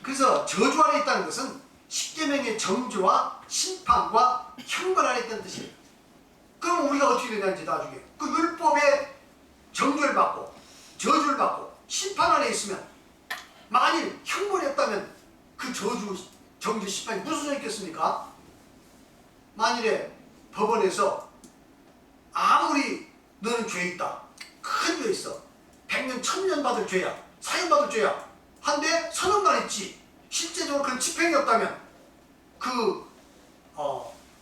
그래서 저주 아래 있다는 것은 십계명의 정죄와 심판과 형벌 아래 있다는 뜻이에요. 그럼 우리가 어떻게 되냐 이제 나중에 그 율법의 정죄를 받고 저주를 받고 심판 아래 있으면, 만일 형벌이 없다면 그 저주 정죄 심판이 무슨 소용이 있겠습니까? 만일에 법원에서 아무리 너는 죄 있다, 큰 죄 있어, 100년 1000년 받을 죄야, 사형 받을 죄야 한데 선언만 했지 실제적으로 그런 집행이 없다면 그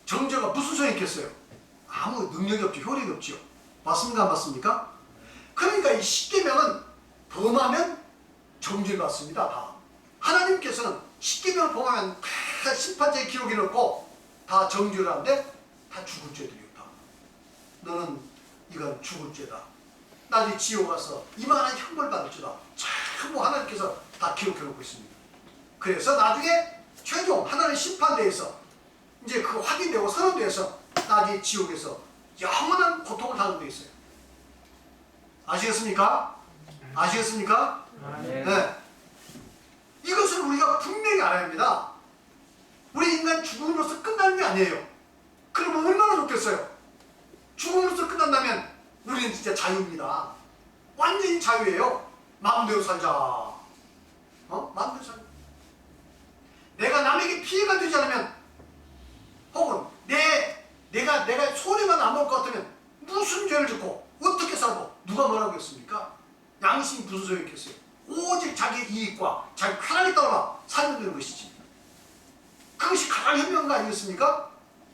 정죄가 무슨 소용이 있겠어요? 아무 능력이 없죠. 효력이 없죠. 맞습니까? 안 맞습니까? 그러니까 이 십계명은 범하면 정죄를 받습니다. 다. 하나님께서는 십계명을 범하면 다 심판자의 기록이 넣고 다 정죄를 하는데 다 죽을 죄들이요. 다. 너는 이건 죽을 죄다. 나중에 지옥 가서 이만한 형벌 받을 죄다. 전부 하나님께서 다 기록해 놓고 있습니다. 그래서 나중에 최종 하나님 심판대에서 이제 그 확인되고 선언돼서 나중에 지옥에서 영원한 고통을 당하게 돼 있어요. 아시겠습니까? 아시겠습니까? 네. 이것을 우리가 분명히 알아야 합니다. 우리 인간 죽음으로써 끝나는 게 아니에요. 그러면 얼마나 좋겠어요? 죽음으로써 끝난다면 우리는 진짜 자유입니다. 완전히 자유예요. 마음대로 살자. 마음대로 살자. 내가 남에게 피해가 되지 않으면, 혹은 내가 손해만 안 볼 것 같으면 무슨 죄를 짓고 어떻게 살고 누가 뭐라고 했습니까? 양심이 무슨 소용이 있겠어요? 오직 자기 이익과 자기 편안에 따라 살면 되는 것이지. 그것이 가장 현명한 거 아니겠습니까?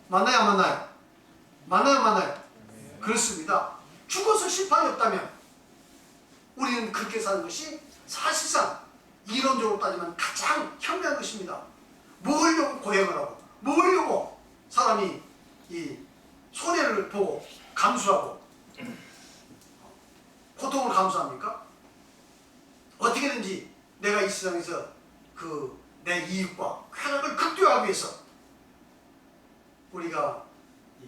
맞나요? 안 맞나요? 맞나요? 맞나요? 그렇습니다. 죽어서 심판이 없다면 우리는 그렇게 사는 것이 사실상 이론적으로 따지면 가장 현명한 것입니다. 뭐하려고 고행을 하고 뭐하려고 사람이 이 손해를 보고 감수하고 고통을 감수합니까? 어떻게든지 내가 이 세상에서 그 내 이익과 쾌락을 극대화하기 위해서 우리가 이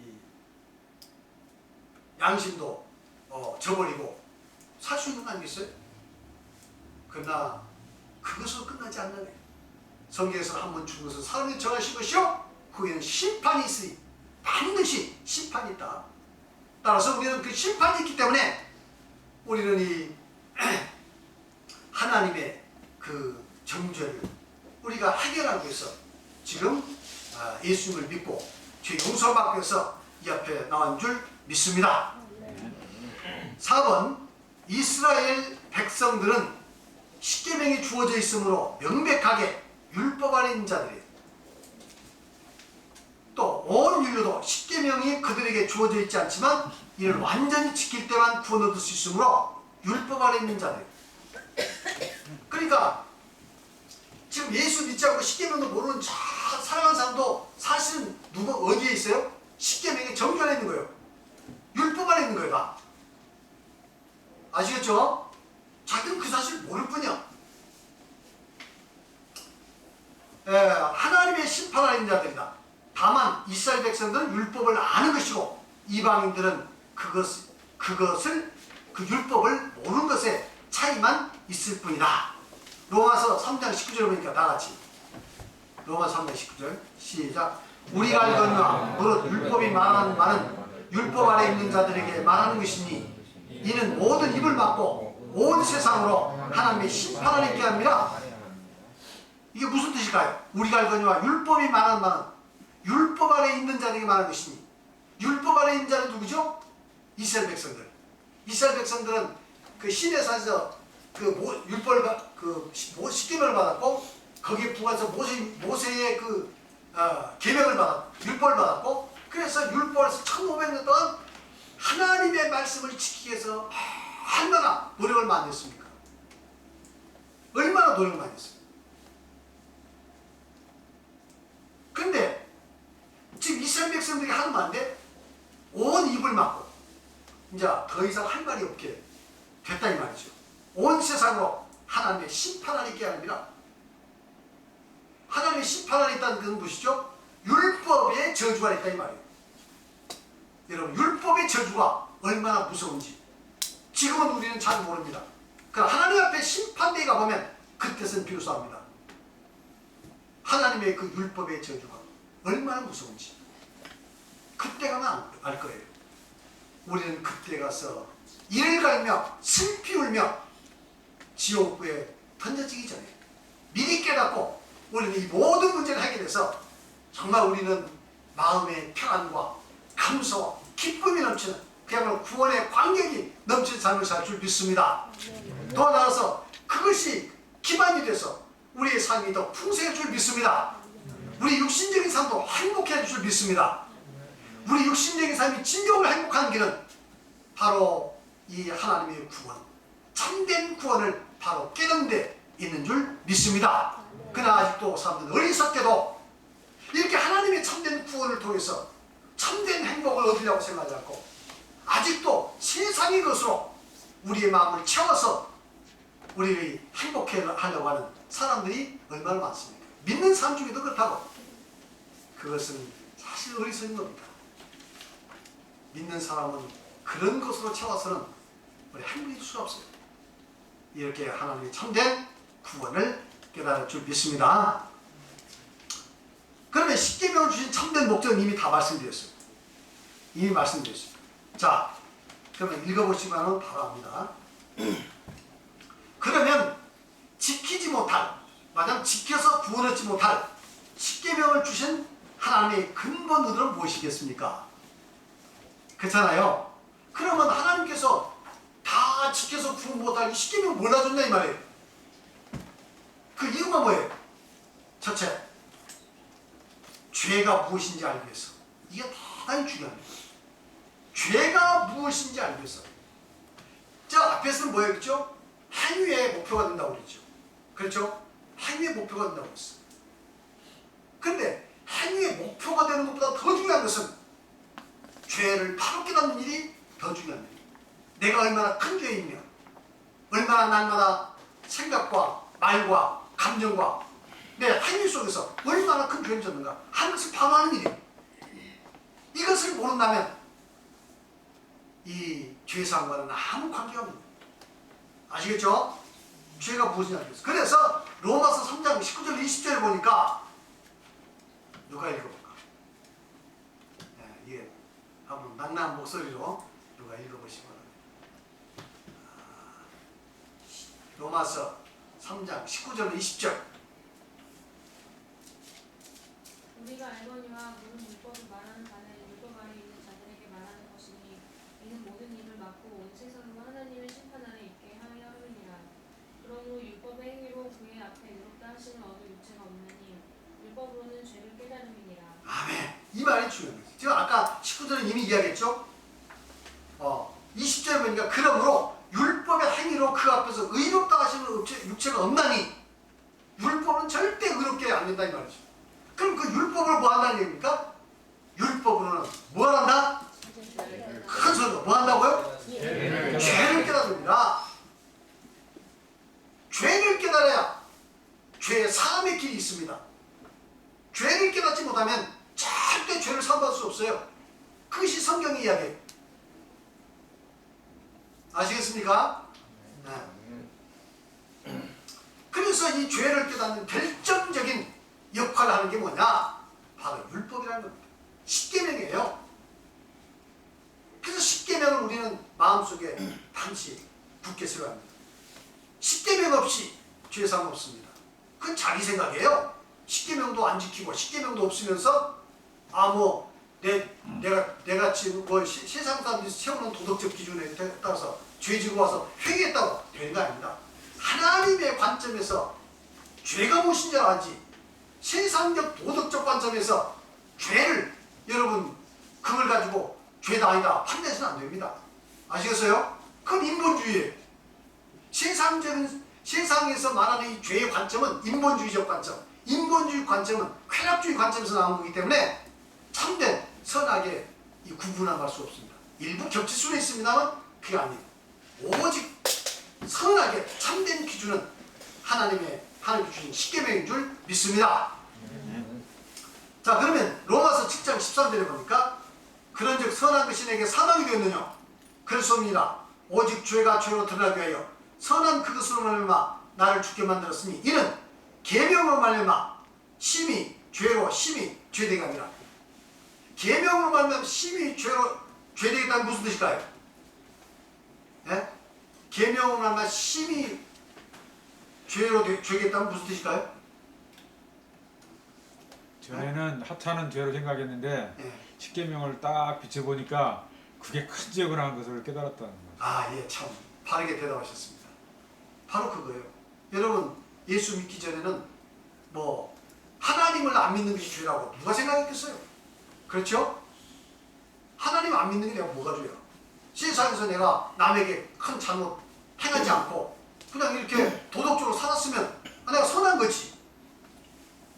양심도 저버리고 살 수 있는 거 아니겠어요? 그러나 그것으로 끝나지 않는 거예요. 성경에서 한번 죽어서 사람이 정하신 것이요, 거기는 심판이 있으니 반드시 심판이 있다. 따라서 우리는 그 심판이 있기 때문에 우리는 이 하나님의 그 정죄를 우리가 해결하기 위해서 지금 예수님을 믿고 죄 용서받기 위해서 이 앞에 나온 줄 믿습니다. 4번, 이스라엘 백성들은 십계명이 주어져 있으므로 명백하게 율법 아래 있는 자들이에요. 또 온 인류도 십계명이 그들에게 주어져 있지 않지만 이를 완전히 지킬 때만 구원 얻을 수 있으므로 율법 아래 있는 자들. 그러니까 지금 예수 믿지 않고 십계명도 모르는 살아가는 사람도 사실은 어디에 있어요? 십계명의 정죄 안에 있는 거예요. 율법 안에 있는 거예요. 다. 아시겠죠? 자기는 그 사실을 모를 뿐이야. 하나님의 심판 아래 있는 자들이다. 다만 이스라엘 백성들은 율법을 아는 것이고 이방인들은 그것을 그 율법을 모르는 것에 차이만 있을 뿐이다. 로마서 3장 19절 보니까 다 같이 로마서 3장 19절 시작. 우리가 알거니와 무릇 율법이 말하는 말은 율법 아래 있는 자들에게 말하는 것이니 이는 모든 입을 막고 온 세상으로 하나님의 심판 아래 있게 합니다. 이게 무슨 뜻일까요? 우리가 알거니와 율법이 말하는 말은 율법 아래 있는 자들에게 말하는 것이니, 율법 아래 있는 자는 누구죠? 이스라엘 백성들. 이스라엘 백성들은 그 시내산에서 그 율법을 십계명을 받았고 거기에 부과해서 모세의 그 계명을 율법을 받았고, 그래서 율법에서 1500년 동안 하나님의 말씀을 지키기 위해서 얼마나 노력을 많이 했습니까? 얼마나 노력을 많이 했습니까? 근데 지금 이스라엘 백성들이 하는 말인데 온 입을 막고 이제 더 이상 할 말이 없게 됐다 이 말이죠. 온 세상으로 하나님의 심판을 있게 합니다. 하나님의 심판이 있다는 것은 무엇이죠? 율법의 저주가 있다 이 말이에요. 여러분, 율법의 저주가 얼마나 무서운지 지금은 우리는 잘 모릅니다. 그러나 하나님 앞에 심판대에 가보면 그때는 비로소 합니다. 하나님의 그 율법의 저주가 얼마나 무서운지 그때 가면 알 거예요. 우리는 그때 가서 이를 갈며 슬피 울며 지옥에 던져지기 전에 미리 깨닫고 우리는 이 모든 문제를 해결해서 정말 우리는 마음의 평안과 감사와 기쁨이 넘치는 그야말로 구원의 광경이 넘치는 삶을 살 줄 믿습니다. 더 나아가서 그것이 기반이 돼서 우리의 삶이 더 풍성해질 줄 믿습니다. 우리 육신적인 삶도 행복해질 줄 믿습니다. 우리 육신적인 삶이 진정으로 행복한 길은 바로 이 하나님의 구원, 참된 구원을 바로 깨닫는 데 있는 줄 믿습니다. 그러나 아직도 사람들은 어리석게도 이렇게 하나님의 참된 구원을 통해서 참된 행복을 얻으려고 생각하지 않고 아직도 세상의 것으로 우리의 마음을 채워서 우리를 행복해 하려고 하는 사람들이 얼마나 많습니까? 믿는 사람 중에도 그렇다고. 그것은 사실 어리석은 겁니다. 믿는 사람은 그런 것으로 채워서는 우리 행복해질 수가 없어요. 이렇게 하나님의 참된 구원을 깨달을 줄 믿습니다. 그러면 십계명을 주신 참된 목적은 이미 다 말씀드렸어요. 이미 말씀드렸어요. 자, 그러면 읽어보시면 바로 압니다. 그러면 지키지 못할, 만약 지켜서 구원 얻지 못할 십계명을 주신 하나님의 근본 의도는 무엇이겠습니까? 그렇잖아요. 그러면 하나님께서 다 지켜서 구원 못할 이 십계명 몰라줬냐 이 말이에요. 그 이유가 뭐예요? 첫째, 죄가 무엇인지 알기 위해서. 이게 대단히 중요합니다. 죄가 무엇인지 알기 위해서. 자, 앞에서는 뭐였죠? 행위의 목표가 된다고 그랬죠. 그렇죠? 행위의 목표가 된다고 그랬어. 근데 행위의 목표가 되는 것보다 더 중요한 것은 죄를 바로 깨닫는 일이 더 중요한 일이에요. 내가 얼마나 큰 죄이며 얼마나 날마다 생각과 말과 감정과 내 행위 속에서 얼마나 큰 죄를 졌는가 하는 것을 파악하는 일이에요. 이것을 모른다면 이 죄상과는 아무 관계가 없는 거예요. 아시겠죠? 죄가 무엇인지 알겠어요. 그래서 로마서 3장 19절 20절에 보니까 누가 읽어볼까? 네, 이게 한번 낭낭한 목소리로 누가 읽어보시기 바랍니다. 로마서 3장 19절 20절. 우리가 알거니와 모든 율법을 말하는 자는 율법 아래 있는 자들에게 말하는 것이니 이는 모든 입을 막고 온 세상과 하나님의 심판 아래 있게 하여 함이니라. 그러므로 율법의 행위로 그의 앞에 의롭다 하심을 얻을 육체가 없나니 율법으로는 죄를 깨달음이니라. 아멘. 이 말이 중요합니다. 제가 아까 19절에 이미 이야기했죠. 20절에 보니까 그러므로 율법의 행위로 그 앞에서 의롭다 하시는 육체가 없나니 율법은 절대 의롭게 안 된다 이 말이죠. 그럼 그 율법을 뭐 한다는 얘기입니까? 율법으로는 뭘 한다? 큰 소리로 뭐 한다고요? 죄를 깨닫습니다. 죄를 깨달아야 죄의 사함의 길이 있습니다. 죄를 깨닫지 못하면 절대 죄를 사함할 수 없어요. 그것이 성경의 이야기예요. 아시겠습니까? 네. 그래서 이 죄를 깨닫는 결정적인 역할을 하는 게 뭐냐? 바로 율법이라는 겁니다. 십계명이에요. 그래서 십계명을 우리는 마음속에 반드시 굳게 세워야 합니다. 십계명 없이 죄상 없습니다. 그건 자기 생각이에요. 십계명도 안 지키고 십계명도 없으면서 내가 지금 세상 사람들이 세우는 도덕적 기준에 따라서 죄 지고 와서 회개했다고 되는 거 아닙니다. 하나님의 관점에서 죄가 무엇인지 알지. 세상적 도덕적 관점에서 죄를 여러분 그걸 가지고 죄다 아니다 판단해서는 안 됩니다. 아시겠어요? 그건 인본주의예요. 세상에서 말하는 이 죄의 관점은 인본주의적 관점, 인본주의 관점은 쾌락주의 관점에서 나온 거기 때문에 참된 선악의 이 구분을 할 수 없습니다. 일부 겹칠 수는 있습니다만 그게 아니에요. 오직 선악의 참된 기준은 하나님이 주신 십계명인 줄 믿습니다. 자, 그러면 로마서 7장 13절에 보니까 그런즉 선한 것이 내게 사망이 되었느냐? 그럴 수 없느니라. 오직 죄가 죄로 드러나게 하여 선한 그것으로 말미암아 나를 죽게 만들었으니 이는 계명으로 말미암아 심히 죄로 심히 죄되게 하니라. 계명으로 말미암아 심히 죄로 죄되겠다는 무슨 뜻일까요? 예? 계명으로 말미암아 심히 죄로 죄겠다는 무슨 뜻일까요? 전에는 하찮은 죄로 생각했는데 예. 십계명을 딱 비춰보니까 그게 큰 죄를 한 것을 깨달았다는 거죠. 아, 예, 참 바르게 대답하셨습니다. 바로 그거예요. 여러분, 예수 믿기 전에는 뭐 하나님을 안 믿는 것이 죄라고 누가 생각했겠어요? 그렇죠? 하나님 안 믿는 게 내가 뭐가 죄야? 세상에서 내가 남에게 큰 잘못 행하지 않고 그냥 이렇게 도덕적으로 살았으면 내가 선한 거지.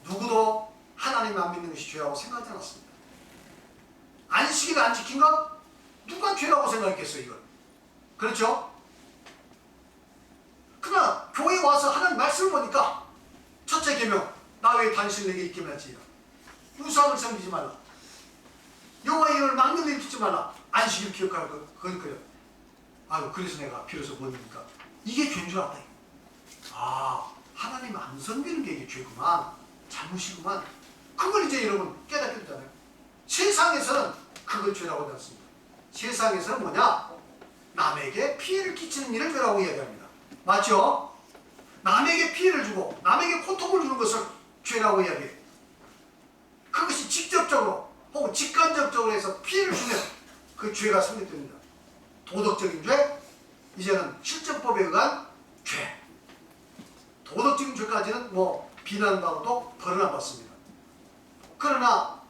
누구도 하나님 안 믿는 것이 죄라고 생각하지 않았습니다. 안식일을 안 지킨 건 누가 죄라고 생각했겠어요, 이걸. 그렇죠? 그러나 교회에 와서 하나님 말씀을 보니까 첫째 계명, 나 외에 당신 내게 있게 말지니라. 우상을 섬기지 말라. 여호와의 이름을 막는 일 짓지 말라. 안식일 기억할 그건 그래. 아유, 그래서 내가 비로소 보니까 이게 죄인 줄 알았다. 아, 하나님 안 섬기는 게 이게 죄구만. 잘못이구만. 그걸 이제 여러분 깨닫게 되잖아요. 세상에서는 그걸 죄라고 하지 않습니다. 세상에서는 뭐냐? 남에게 피해를 끼치는 일을 죄라고 이야기합니다. 맞죠? 남에게 피해를 주고 남에게 고통을 주는 것을 죄라고 이야기해요. 그것이 직접적으로 혹은 직간접적으로 해서 피해를 주면 그 죄가 성립됩니다. 도덕적인 죄, 이제는 실정법에 의한 죄. 도덕적인 죄까지는 뭐 비난받아도 벌은 안 받습니다. 그러나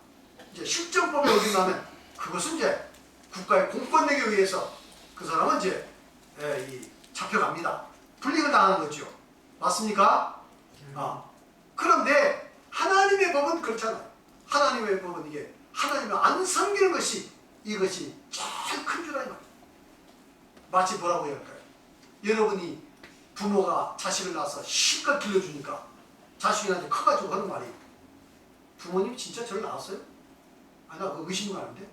이제 실정법에 어긋나면 그것은 이제 국가의 공권력에 의해서 그 사람은 이제 잡혀갑니다. 불이익을 당하는 거죠. 맞습니까? 그런데 하나님의 법은 그렇잖아요. 하나님의 법은 이게 하나님을 안 섬기는 것이 이것이 제일 큰 줄 알아요. 마치 뭐라고 해야 할까요? 여러분이 부모가 자식을 낳아서 실컷 길러주니까 자식이 나한테 커가지고 하는 말이 부모님 진짜 저를 낳았어요? 아니 나 그거 의심하는데?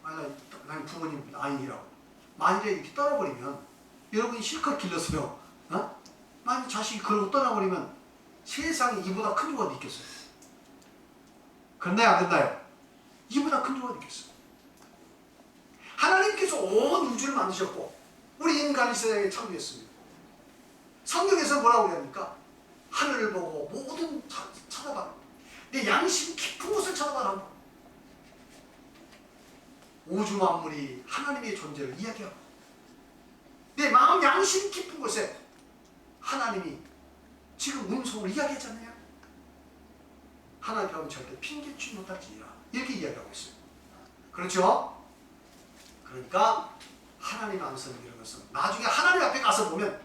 아니 난 부모님 아니라고. 만일에 이렇게 떠나버리면 여러분이 실컷 길렀어요. 만약 자식이 그러고 떠나버리면 세상에 이보다 큰 조가 있겠어요? 그런가요 안 그런가요? 이보다 큰 조가 있겠어요? 하나님께서 온 우주를 만드셨고 우리 인간이 세상에 창조했습니다. 성경에서 뭐라고 합니까? 하늘을 보고 모든 찾아봐라. 내 양심 깊은 곳을 찾아봐라. 우주 만물이 하나님의 존재를 이야기하고 내 마음 양심 깊은 곳에 하나님이 지금 음성을 이야기하잖아요. 하나님하고 절대 핑계치 못할지니라 이렇게 이야기하고 있어요. 그렇죠? 그러니까 하나님 안 섬기는 것은 나중에 하나님 앞에 가서 보면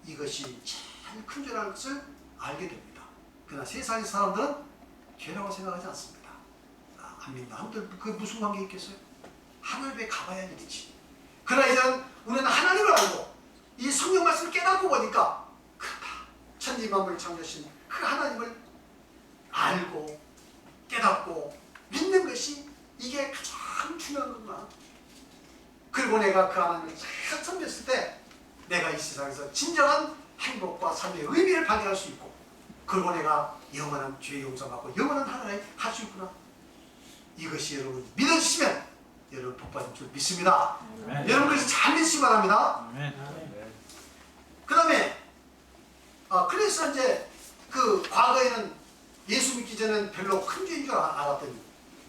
이것이 제일 큰 죄라는 것을 알게 됩니다. 그러나 세상의 사람들은 죄라고 생각하지 않습니다. 안 믿는다. 아무튼 그게 무슨 관계 있겠어요? 하나님에 가봐야 되지. 그러나 이제 우리는 하나님을 알고 이 성경 말씀을 깨닫고 보니까 그렇다. 천지만물을 창조하신 그 하나님을 알고 깨닫고 믿는 것이 이게 가장 중요한 거구나. 그리고 내가 그 하나님을 잘 섬겼을 때 내가 이 세상에서 진정한 행복과 삶의 의미를 발견할 수 있고 그리고 내가 영원한 죄 용서받고 영원한 하나님 할 수 있구나. 이것이 여러분 믿어주시면 여러분 복 받을 줄 믿습니다. 네. 여러분 그래서 잘 믿으시기 바랍니다. 그 다음에 그래서 이제 그 과거에는 예수 믿기 전에는 별로 큰 죄인 줄 알았더니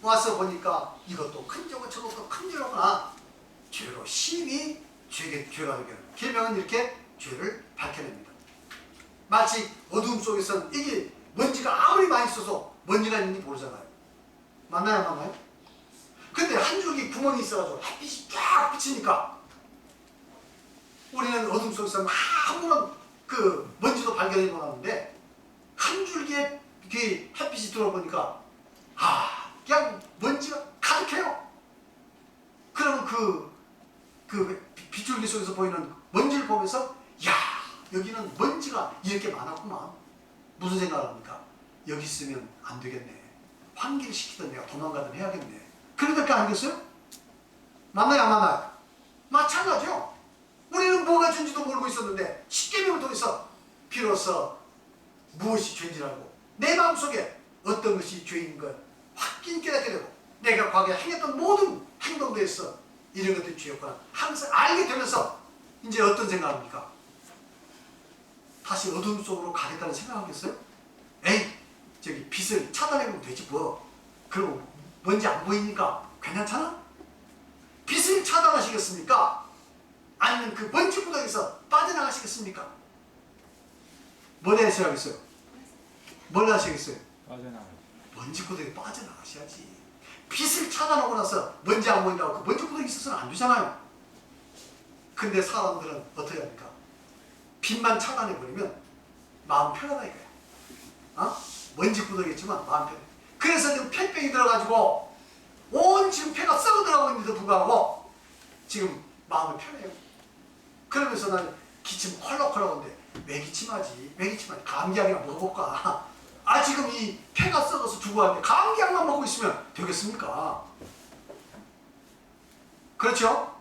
와서 보니까 이것도 큰 죄고 저것도 큰 죄로구나. 죄로 심히 죄가 되게 하는 계명은 이렇게 죄를 밝혀냅니다. 마치 어둠 속에서는 이게 먼지가 아무리 많이 있어서 먼지가 있는지 모르잖아요. 맞나요, 맞나요? 근데 한 줄기 구멍이 있어가지고 햇빛이 쫙 비치니까 우리는 어둠 속에서 아무런 그 먼지도 발견이 못하는데 한 줄기에 그 햇빛이 들어보니까 그냥 먼지가 가득해요. 그러면 그 빗줄기 속에서 보이는 먼지를 보면서 야, 여기는 먼지가 이렇게 많았구만. 무슨 생각을 합니까? 여기 있으면 안 되겠네. 환기를 시키든 내가 도망가든 해야겠네. 그러니까 아니겠어요? 맞나요, 안 맞나요? 마찬가지요. 우리는 뭐가 죄인지도 모르고 있었는데 십계명을 통해서 비로소 무엇이 죄인지 알고 내 마음속에 어떤 것이 죄인 것 확인 깨닫게 되고 내가 과거에 행했던 모든 행동들에서 이런 것들이 죄였구나 항상 알게 되면서 이제 어떤 생각합니까? 다시 어둠 속으로 가겠다는 생각하겠어요? 에이, 저기 빛을 차단해보면 되지 뭐. 그리고 뭔지 안 보이니까 괜찮잖아? 빛을 차단하시겠습니까? 아니면 그 먼지 구덩이에서 빠져나가시겠습니까? 뭘 하셔야겠어요? 뭘 하시겠어요? 빠져나가. 먼지 구덩이에 빠져나가셔야지. 빛을 차단하고 나서 먼지 안 보인다고 그 먼지 구덩이 있어서는 안 되잖아요. 근데 사람들은 어떻게 합니까? 빛만 차단해버리면 마음 편하다 이거야. 어? 먼지 구덩이겠지만 마음 편해. 그래서 지금 폐병이 들어가지고 온 지금 폐가 썩어 들어가고 있는데도 불구하고 지금 마음이 편해요. 그러면서 나는 기침 콜록콜록한데 왜 기침하지? 왜 기침하지? 감기약이나 먹어볼까? 지금 이 폐가 썩어서 죽어가는데 감기약만 먹고 있으면 되겠습니까? 그렇죠?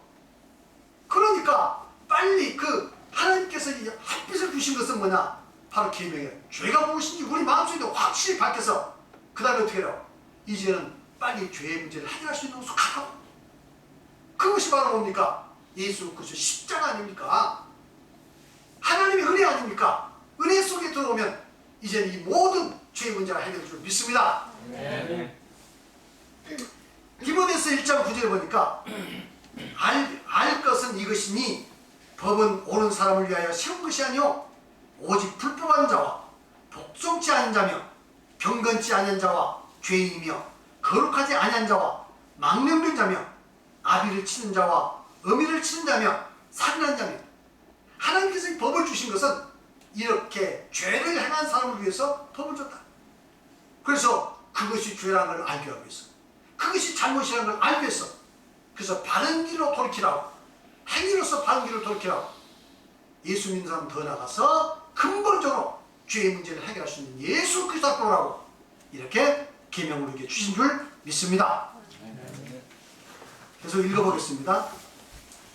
그러니까 빨리 그 하나님께서 이 햇빛을 주신 것은 뭐냐? 바로 계명이에요. 죄가 무엇인지 우리 마음속에 확실히 밝혀서 그 다음에 어떻게 해요? 이제는 빨리 죄의 문제를 해결할 수 있는 곳으로 가라고. 그것이 바로 뭡니까? 예수 그리스도 십자가 아닙니까? 하나님의 은혜 아닙니까? 은혜 속에 들어오면 이제는 이 모든 죄의 문제가 해결될 줄 믿습니다. 네. 디모데서 1장 9절에 보니까 알 것은 이것이니 법은 옳은 사람을 위하여 세운 것이 아니요 오직 불법한 자와 복종치 않은 자며 경건치 않은 자와 죄인이며 거룩하지 않은 자와 망령된 자며 아비를 치는 자와 어미를 치는 자며 살인한 자며 하나님께서 이 법을 주신 것은 이렇게 죄를 행한 사람을 위해서 법을 줬다. 그래서 그것이 죄라는 걸 알게 하기 위해서 그것이 잘못이라는 걸 알기 위해서 그래서 바른 길로 돌이키라고 행위로서 바른 길로 돌이키라고 예수 믿는 사람 더 나가서 근본적으로 죄의 문제를 해결할 수 있는 예수 그리스도 앞으로라고 이렇게 계명을 우리에게 주신 줄 믿습니다. 계속 읽어보겠습니다.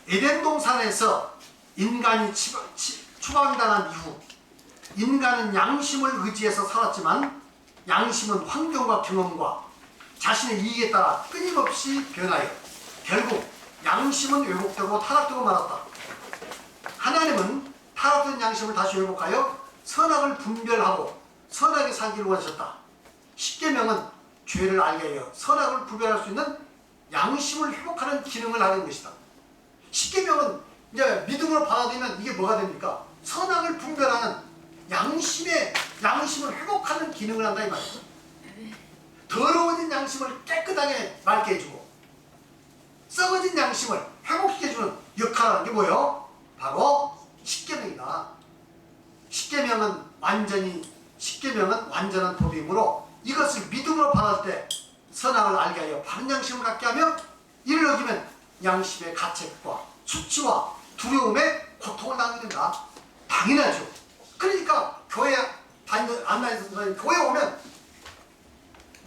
에덴 동산에서 인간이 추방당한 이후 인간은 양심을 의지해서 살았지만 양심은 환경과 경험과 자신의 이익에 따라 끊임없이 변하여 결국 양심은 왜곡되고 타락되고 말았다. 하나님은 타락된 양심을 다시 회복하여 선악을 분별하고 선하게 살기를 원하셨다. 십계명은 죄를 알게 하여 선악을 구별할 수 있는 양심을 회복하는 기능을 하는 것이다. 십계명은 이제 믿음으로 받아들이면 이게 뭐가 됩니까? 선악을 분별하는 양심을 회복하는 기능을 한다 이 말이죠. 더러워진 양심을 깨끗하게 맑게 해주고 썩어진 양심을 회복시켜주는 역할을 하는 게 뭐예요? 바로 십계명이다. 십계명은 완전한 법이므로 이것을 믿음으로 받을 때 선악을 알게 하여 바른 양심을 갖게 하며 이를 어기면 양심의 가책과 수치와 두려움에 고통을 당하게 된다. 당연하죠. 그러니까 교회 안 다니는 교회 오면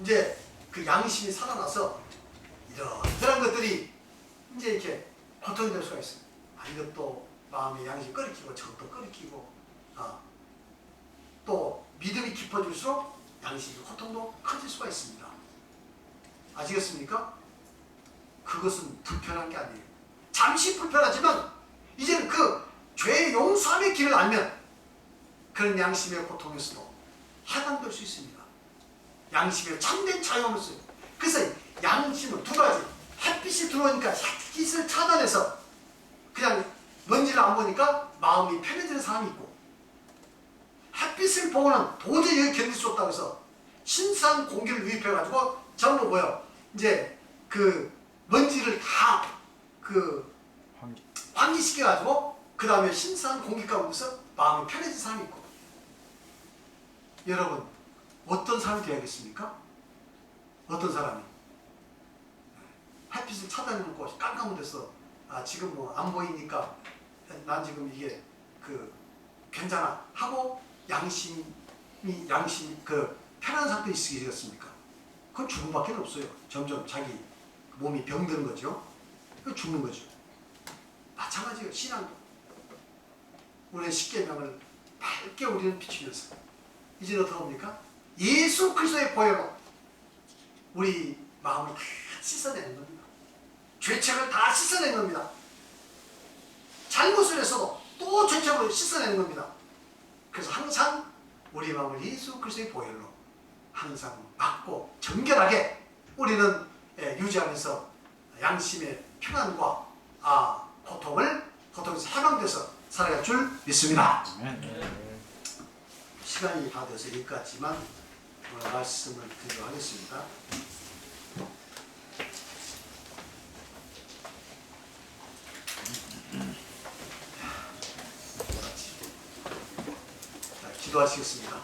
이제 그 양심이 살아나서 이런 것들이 이제 이렇게 고통이 될 수가 있어요. 이것도 마음의 양심이 끓이키고 저것도 끓이키고 또 믿음이 깊어질수록 양심의 고통도 커질 수가 있습니다. 아시겠습니까? 그것은 불편한 게 아니에요. 잠시 불편하지만 이제는 그 죄의 용서함의 길을 알면 그런 양심의 고통에서도 해방될 수 있습니다. 양심의 참된 자유함을 써요. 그래서 양심은 두 가지. 햇빛이 들어오니까 햇빛을 차단해서 그냥 먼지를 안 보니까 마음이 편해지는 사람이 있고 햇빛을 보고는 도저히 견딜 수 없다고 해서 신선 공기를 유입해가지고 전부 뭐요? 이제 그 먼지를 다 그 환기. 환기시켜가지고 그 다음에 신선한 공기 가운데서 마음이 편해진 사람이 있고, 여러분 어떤 사람이 되어야겠습니까? 어떤 사람이 햇빛을 차단해놓고 깜깜한 데서 지금 뭐 안 보이니까 난 지금 이게 그 괜찮아 하고 양심 그 편한 상태에 있으시겠습니까? 그건 죽음밖에 없어요. 점점 자기 몸이 병드는 거죠. 그 죽는 거죠. 마찬가지예요. 신앙도 우리의 십계명을 밝게 우리는 비추면서 이제 어떻게 합니까? 예수 그리스도의 보혈로 우리 마음을 다 씻어내는 겁니다. 죄책을 다 씻어내는 겁니다. 잘못을 했어도 또 죄책으로 씻어내는 겁니다. 그래서 항상 우리 마음을 예수 그리스도의 보혈로 항상 막고 정결하게 우리는 유지하면서 양심의 평안과 고통에서 해방돼서 살아갈 줄 믿습니다. 시간이 다 돼서 여기까지만 말씀을 드리도록 하겠습니다. 자, 기도하시겠습니다.